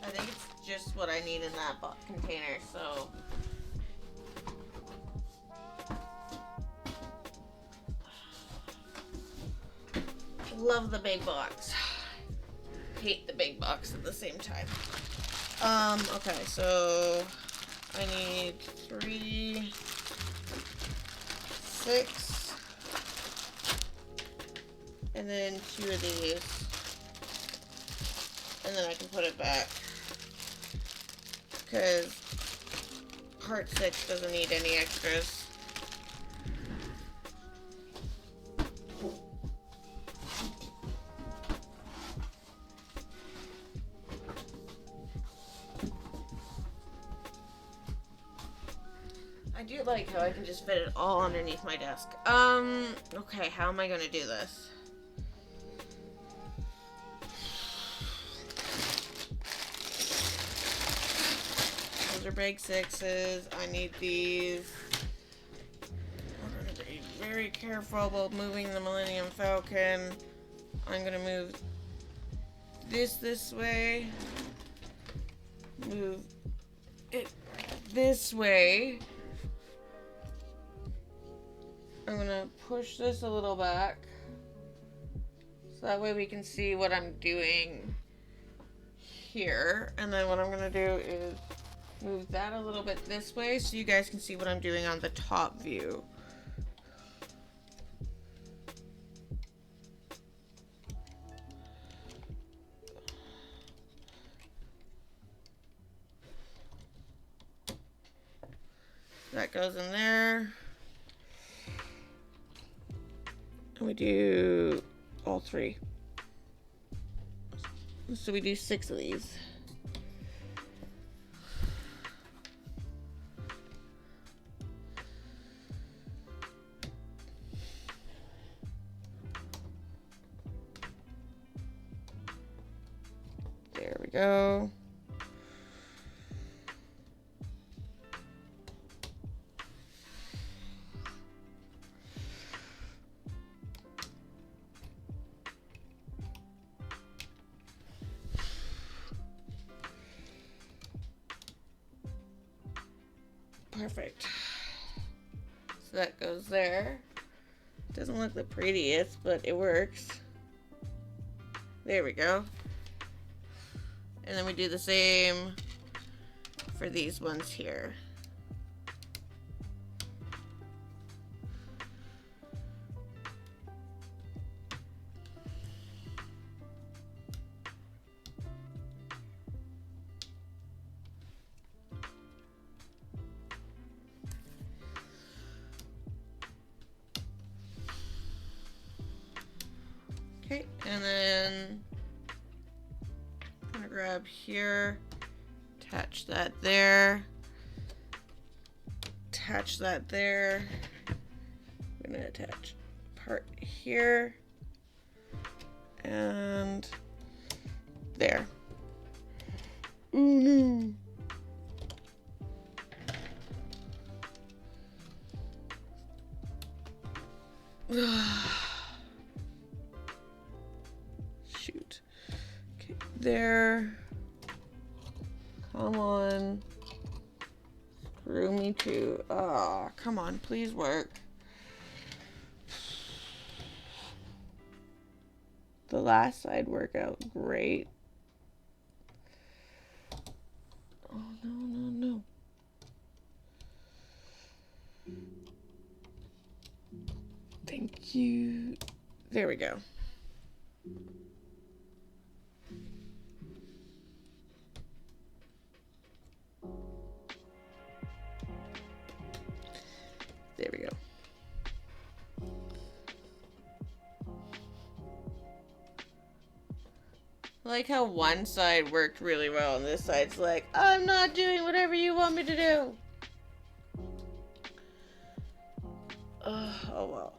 I think it's just what I need in that container, so love the big box. Hate the big box at the same time. Okay, so I need 3, 6, and then 2 of these, and then I can put it back, because part 6 doesn't need any extras. I do like how I can just fit it all underneath my desk. Okay, how am I gonna do this? Those are big 6s. I need these. I'm gonna be very careful about moving the Millennium Falcon. I'm gonna move this way. Move it this way. I'm gonna push this a little back so that way we can see what I'm doing here. And then what I'm gonna do is move that a little bit this way so you guys can see what I'm doing on the top view. That goes in there. And we do all 3. So we do 6 of these. There we go. Perfect. So that goes there. Doesn't look the prettiest, but it works. There we go. And then we do the same for these ones here. Okay, and then I'm gonna grab here, attach that there, attach that there. I'm gonna attach part here and there. Ooh, no. Shoot. Okay, there. Come on. Me too. Oh, come on, please work. The last side worked out great. Oh, no. Thank you. There we go. There we go. I like how one side worked really well and this side's like, I'm not doing whatever you want me to do. Oh well.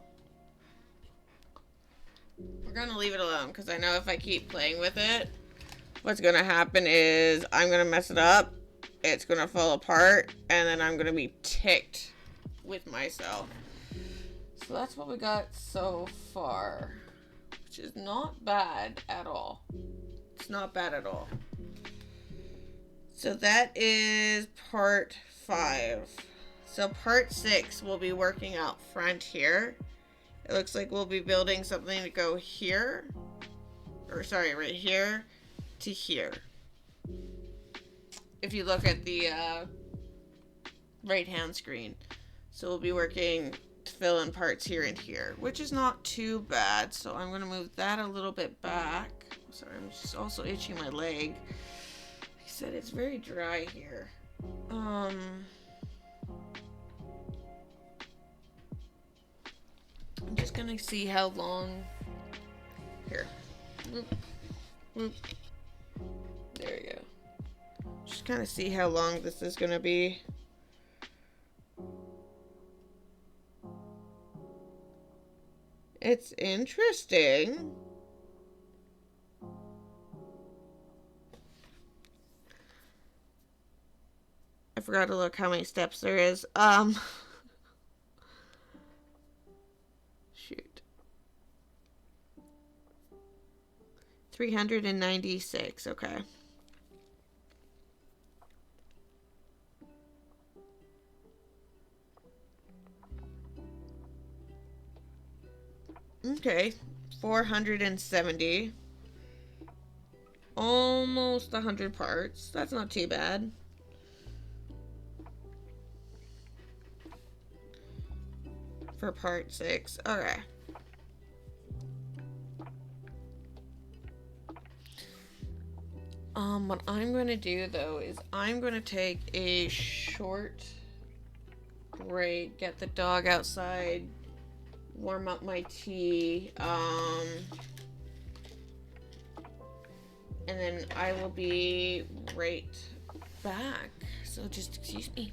We're gonna leave it alone because I know if I keep playing with it, what's gonna happen is I'm gonna mess it up, it's gonna fall apart, and then I'm gonna be ticked with myself. So that's what we got so far, which is not bad at all. It's not bad at all. So that is part 5. So part 6 we'll be working out front here. It looks like we'll be building something to go here, or sorry, right here to here. If you look at the right hand screen. So we'll be working to fill in parts here and here, which is not too bad. So I'm going to move that a little bit back. Sorry, I'm just also itching my leg. Like I said, it's very dry here. I'm just going to see how long. Here. Whoop. Whoop. There we go. Just kind of see how long this is going to be. It's interesting. I forgot to look how many steps there is. Shoot. 396, okay. Okay, 470. Almost 100 parts. That's not too bad. For part 6. Okay. What I'm going to do, though, is I'm going to take a short break, get the dog outside, warm up my tea, and then I will be right back. So just excuse me.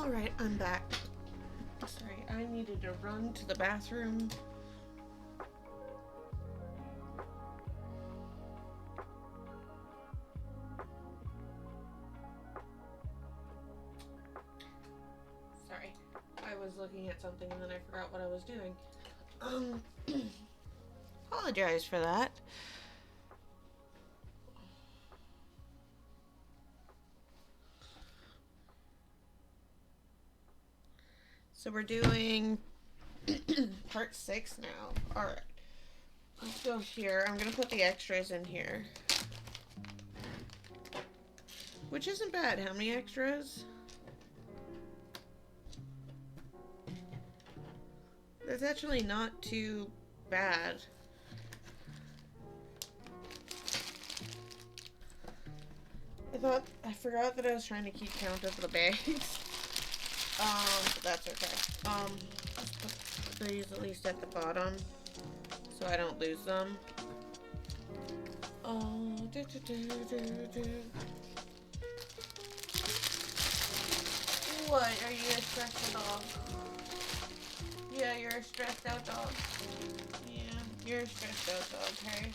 Alright, I'm back. Sorry, I needed to run to the bathroom. Sorry, I was looking at something and then I forgot what I was doing. Apologize for that. So we're doing part 6 now. Alright. Let's go here. I'm going to put the extras in here. Which isn't bad. How many extras? That's actually not too bad. I forgot that I was trying to keep count of the bags. But that's okay. Let's put these at least at the bottom so I don't lose them. What? Are you a stressed out dog? Yeah, you're a stressed out dog. Yeah, you're a stressed out dog, hey?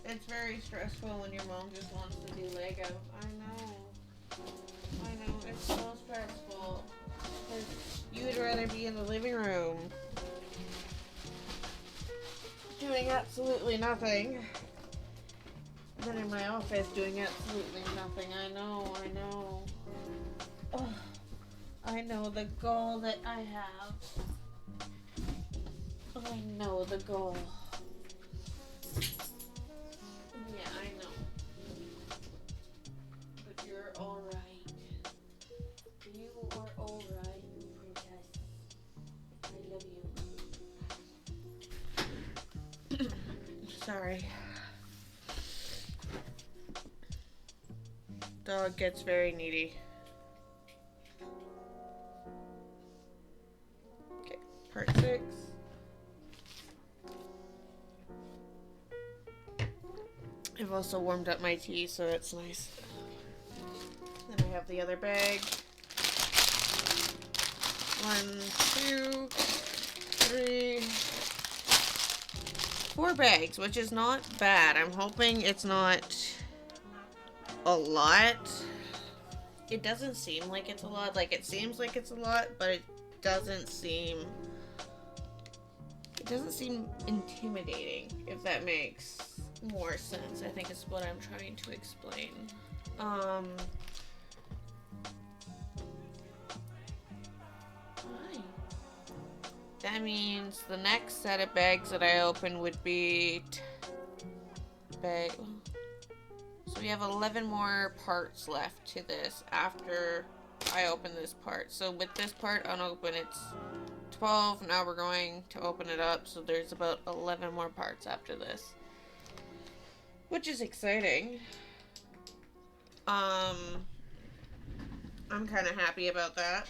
It's very stressful when your mom just wants to do Lego. I know, it's so stressful. Because you'd rather be in the living room doing absolutely nothing than in my office doing absolutely nothing. I know. Oh, I know the goal that I have. I know the goal. Yeah, I know. But you're alright. You are alright, princess. I love you. Sorry. Dog gets very needy. Okay, part 6. I've also warmed up my tea, so that's nice. Then I have the other bag. 1, 2, 3, 4 bags, which is not bad. I'm hoping it's not a lot. It doesn't seem like it's a lot. Like, it seems like it's a lot, but it doesn't seem intimidating, if that makes more sense. I think is what I'm trying to explain. That means the next set of bags that I open would be so we have 11 more parts left to this after I open this part. So with this part unopened, it's 12. Now we're going to open it up, so there's about 11 more parts after this, which is exciting. I'm kind of happy about that.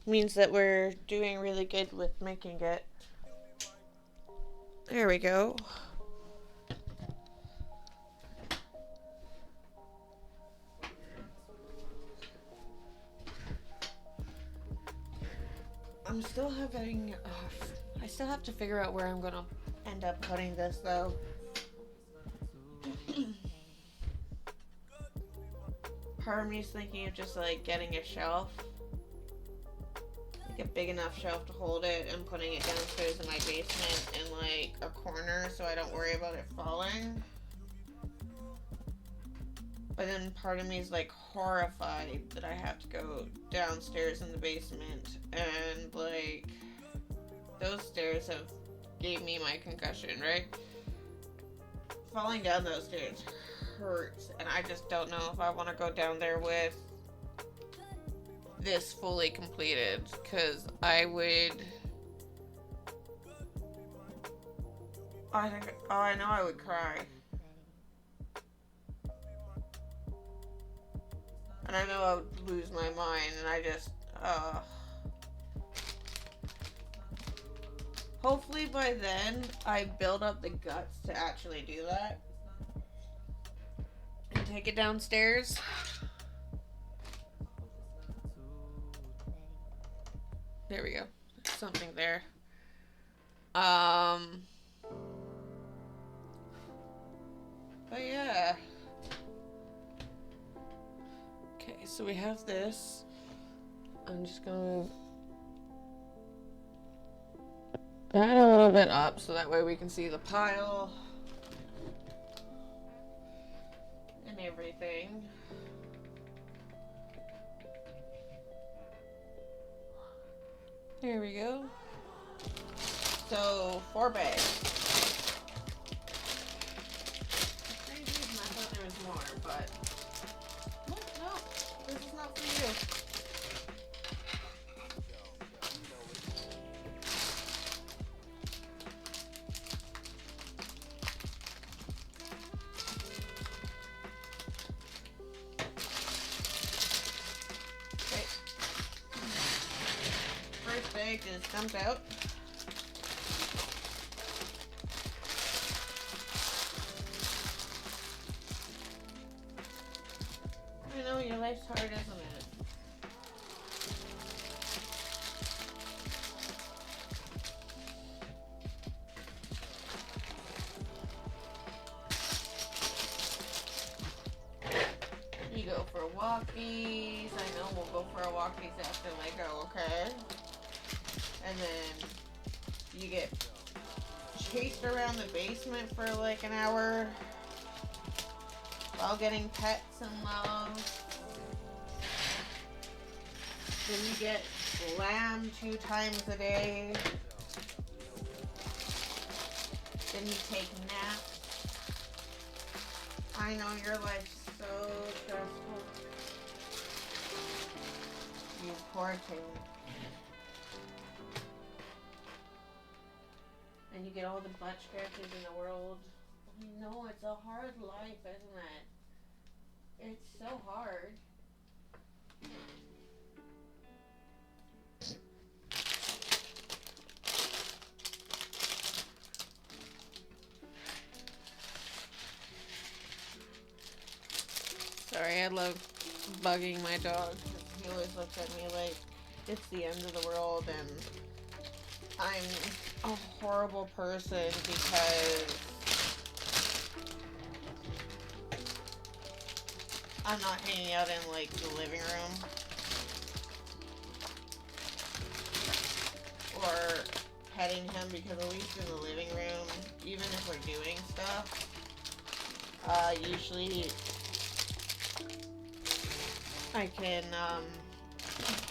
Means that we're doing really good with making it. There we go. I'm still having... I still have to figure out where I'm gonna end up putting this, though. Part of me is thinking of just, like, getting a shelf. Like a big enough shelf to hold it and putting it downstairs in my basement in, like, a corner so I don't worry about it falling. But then part of me is, like, horrified that I have to go downstairs in the basement and, like, those stairs have gave me my concussion, right? Falling down those stairs hurts, and I just don't know if I want to go down there with this fully completed, because I know I would cry. And I know I would lose my mind, and I just, hopefully by then, I build up the guts to actually do that. And take it downstairs. There we go. There's something there. But yeah. Okay, so we have this. I'm just gonna move that a little bit up so that way we can see the pile and everything. There we go. So 4 bags. I thought there was more, but no, this is not for you. Okay. First bag is dumped out. I know your life's hard, isn't it? You go for walkies. I know we'll go for a walkies after Lego, okay? And then you get chased around the basement for like an hour while getting pets and love. Then you get slammed 2 times a day. Then you take naps. I know your life's so stressful. You poor thing. And you get all the butt scratches in the world. I know, it's a hard life, isn't it? It's so hard. Sorry, I love bugging my dog. He always looks at me like it's the end of the world, and I'm a horrible person because I'm not hanging out in like the living room or petting him, because at least in the living room, even if we're doing stuff, usually I can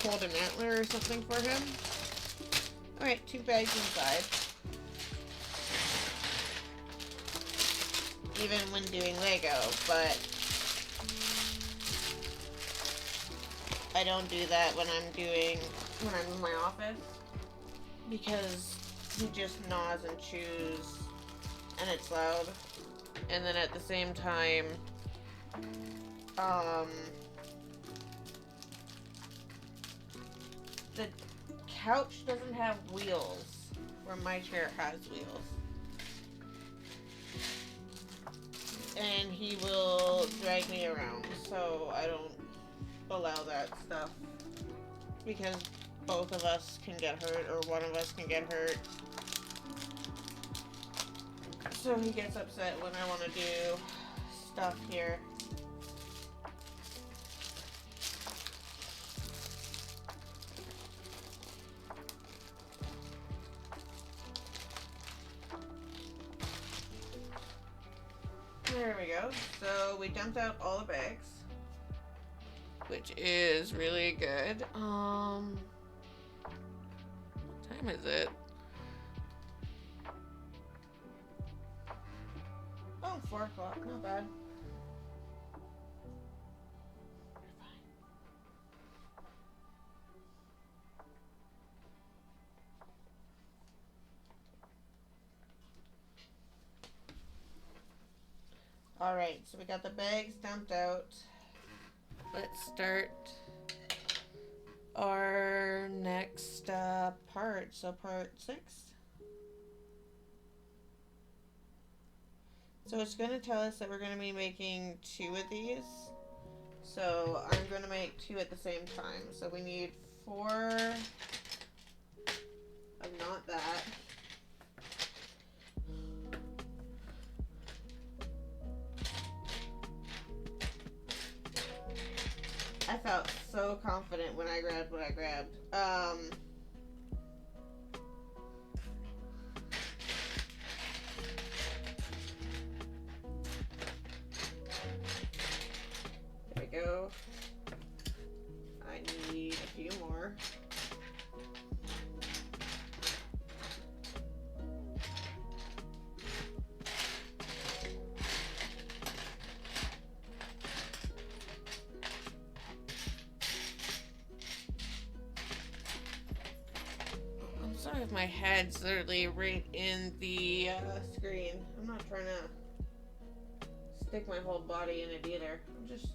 hold an antler or something for him. Alright, 2 bags inside. Even when doing Lego, but I don't do that when I'm in my office, because he just gnaws and chews and it's loud. And then at the same time, the couch doesn't have wheels, where my chair has wheels. And he will drag me around, so I don't allow that stuff, because both of us can get hurt, or one of us can get hurt. So he gets upset when I want to do stuff here. There we go. So we dumped out all the bags, which is really good. What time is it? Oh, 4 o'clock. Not bad. Alright, so we got the bags dumped out. Let's start our next part. So part 6. So it's going to tell us that we're going to be making 2 of these. So I'm going to make 2 at the same time. So we need 4 I'm not that. I felt so confident when I grabbed what I grabbed. There we go. I need a few more. I'm sorry if my head's literally right in the screen. I'm not trying to stick my whole body in it either. I'm just...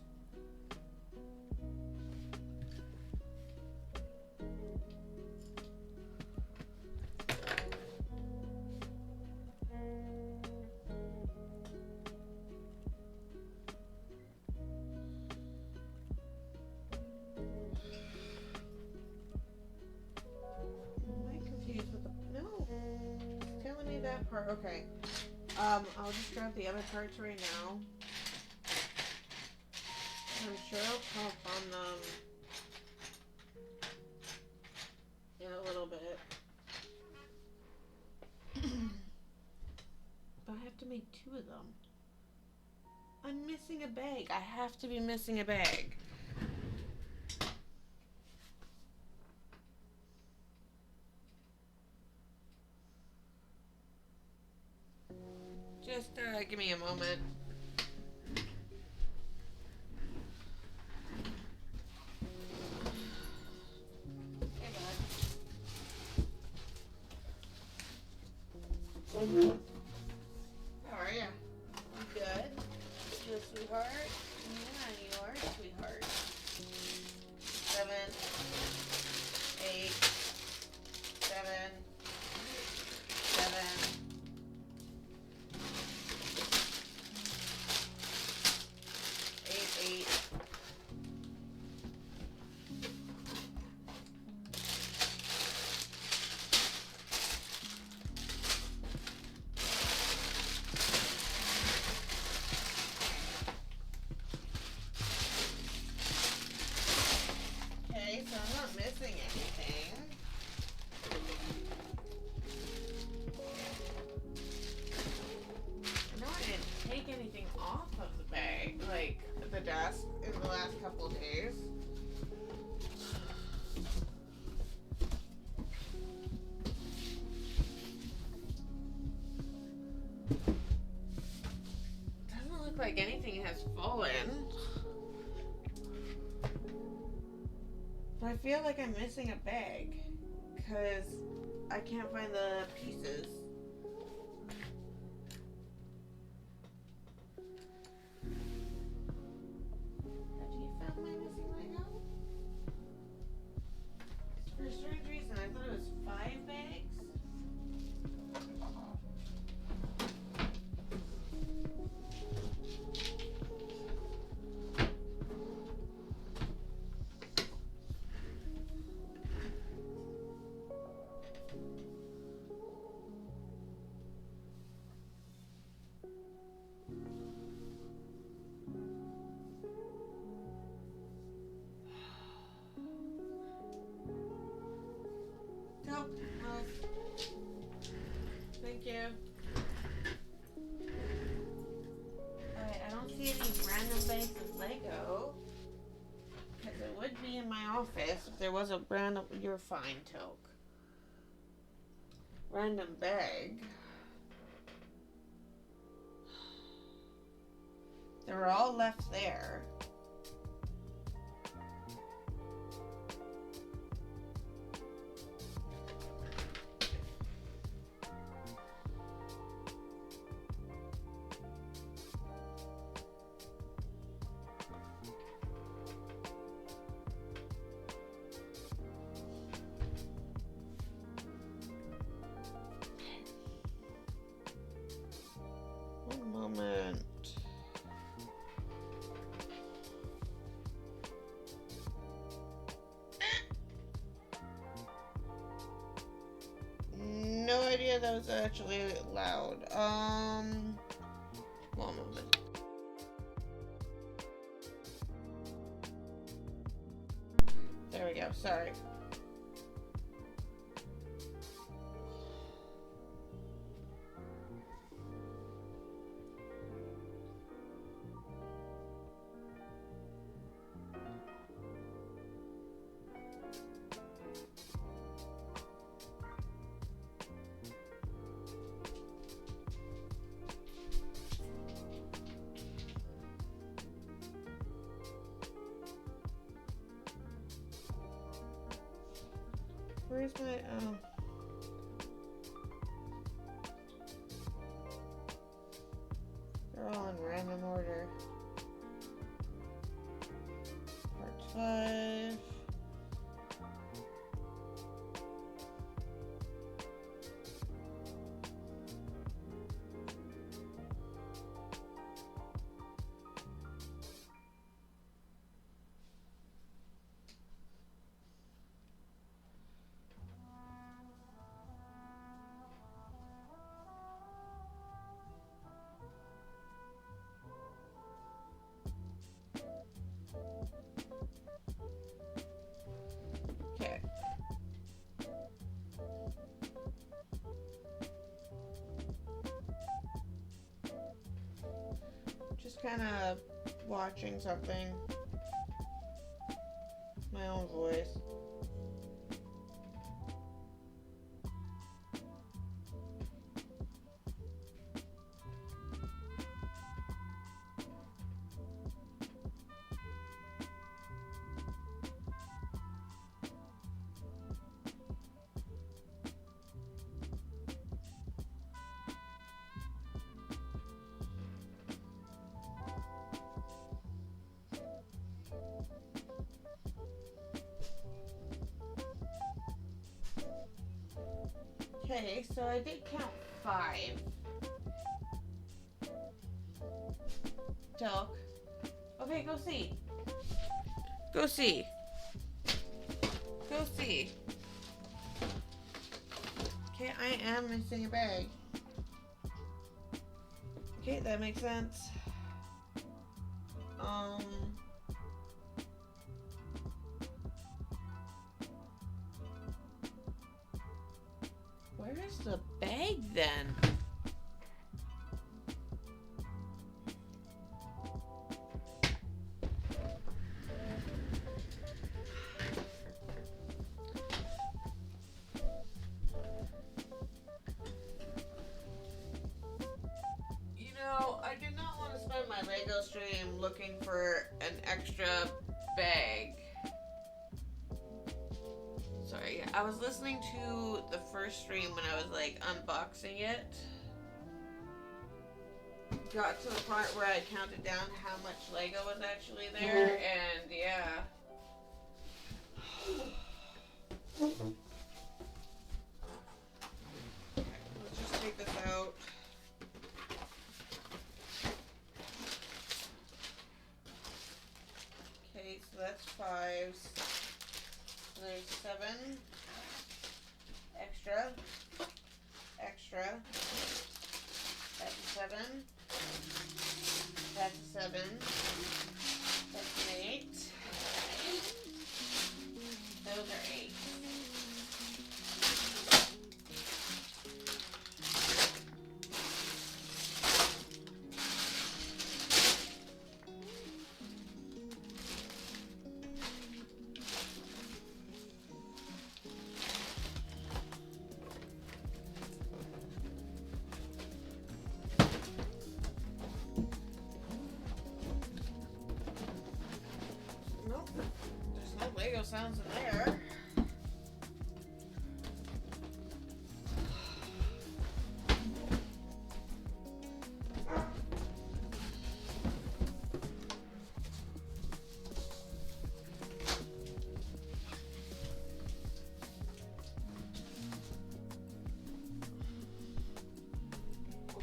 that part. Okay. I'll just grab the other parts right now. I'm sure I'll come up on them in a little bit. But I have to make 2 of them. I'm missing a bag. I have to be missing a bag. Just give me a moment. Hey, bud. How are ya? You good? You sweetheart? Yeah, you are a sweetheart. 7, 8, 7, 7. 8. Okay, so I'm not missing anything. No, I didn't take anything off of the bag, like the desk, in the last couple of days. Doesn't look like anything has fallen. But I feel like I'm missing a bag because I can't find the pieces. Have you found my missing Lego? For a strange reason, I thought it was 5 bags. Nope. Thank you. Alright, I don't see any random bags of Lego. Because it would be in my office if there was a random... You're fine, Toke. Random bag. They were all left there. One moment. Okay, that was actually loud. One moment. There we go, sorry. Where's my, they're all in random order. Part 5. Okay. Just kind of watching something. My own voice. Okay, so I did count 5. Talk. Okay, go see. Go see. Go see. Okay, I am missing a bag. Okay, that makes sense. Where is the bag then? You know, I did not want to spend my Lego stream looking for an extra bag. Sorry, I was listening to the first stream when I was like unboxing it. Got to the part where I counted down how much Lego was actually there, and yeah. Let's just take this out. Okay, so that's 5. So there's 7. Extra. That's a 7. That's a 7. That's an 8. Those are 8. Nope, there's no Lego sounds in there.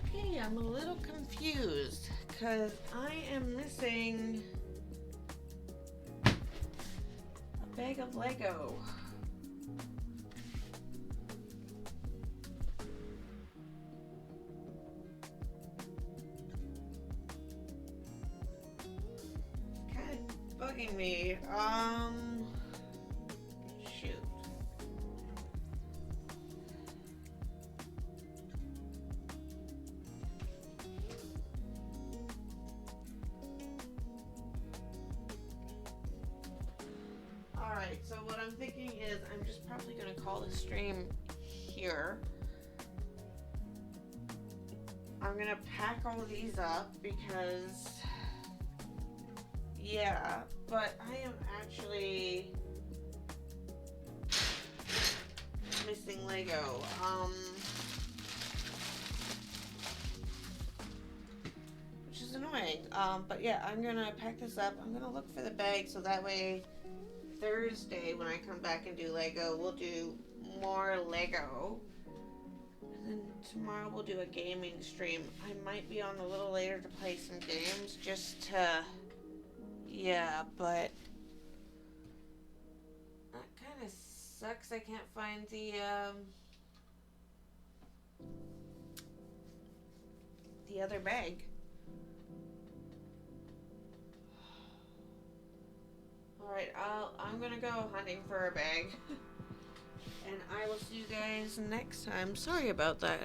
Okay, I'm a little confused because I am missing a bag of Lego. bugging me. Shoot. Alright, so what I'm thinking is I'm just probably going to call the stream here. I'm going to pack all of these up because, yeah, but I am actually missing Lego. Which is annoying. But yeah, I'm going to pack this up. I'm going to look for the bag so that way Thursday when I come back and do Lego, we'll do more Lego. And then tomorrow we'll do a gaming stream. I might be on a little later to play some games just to, yeah, but that kind of sucks. I can't find the other bag. Alright, I'm gonna go hunting for a bag. And I will see you guys next time. Sorry about that.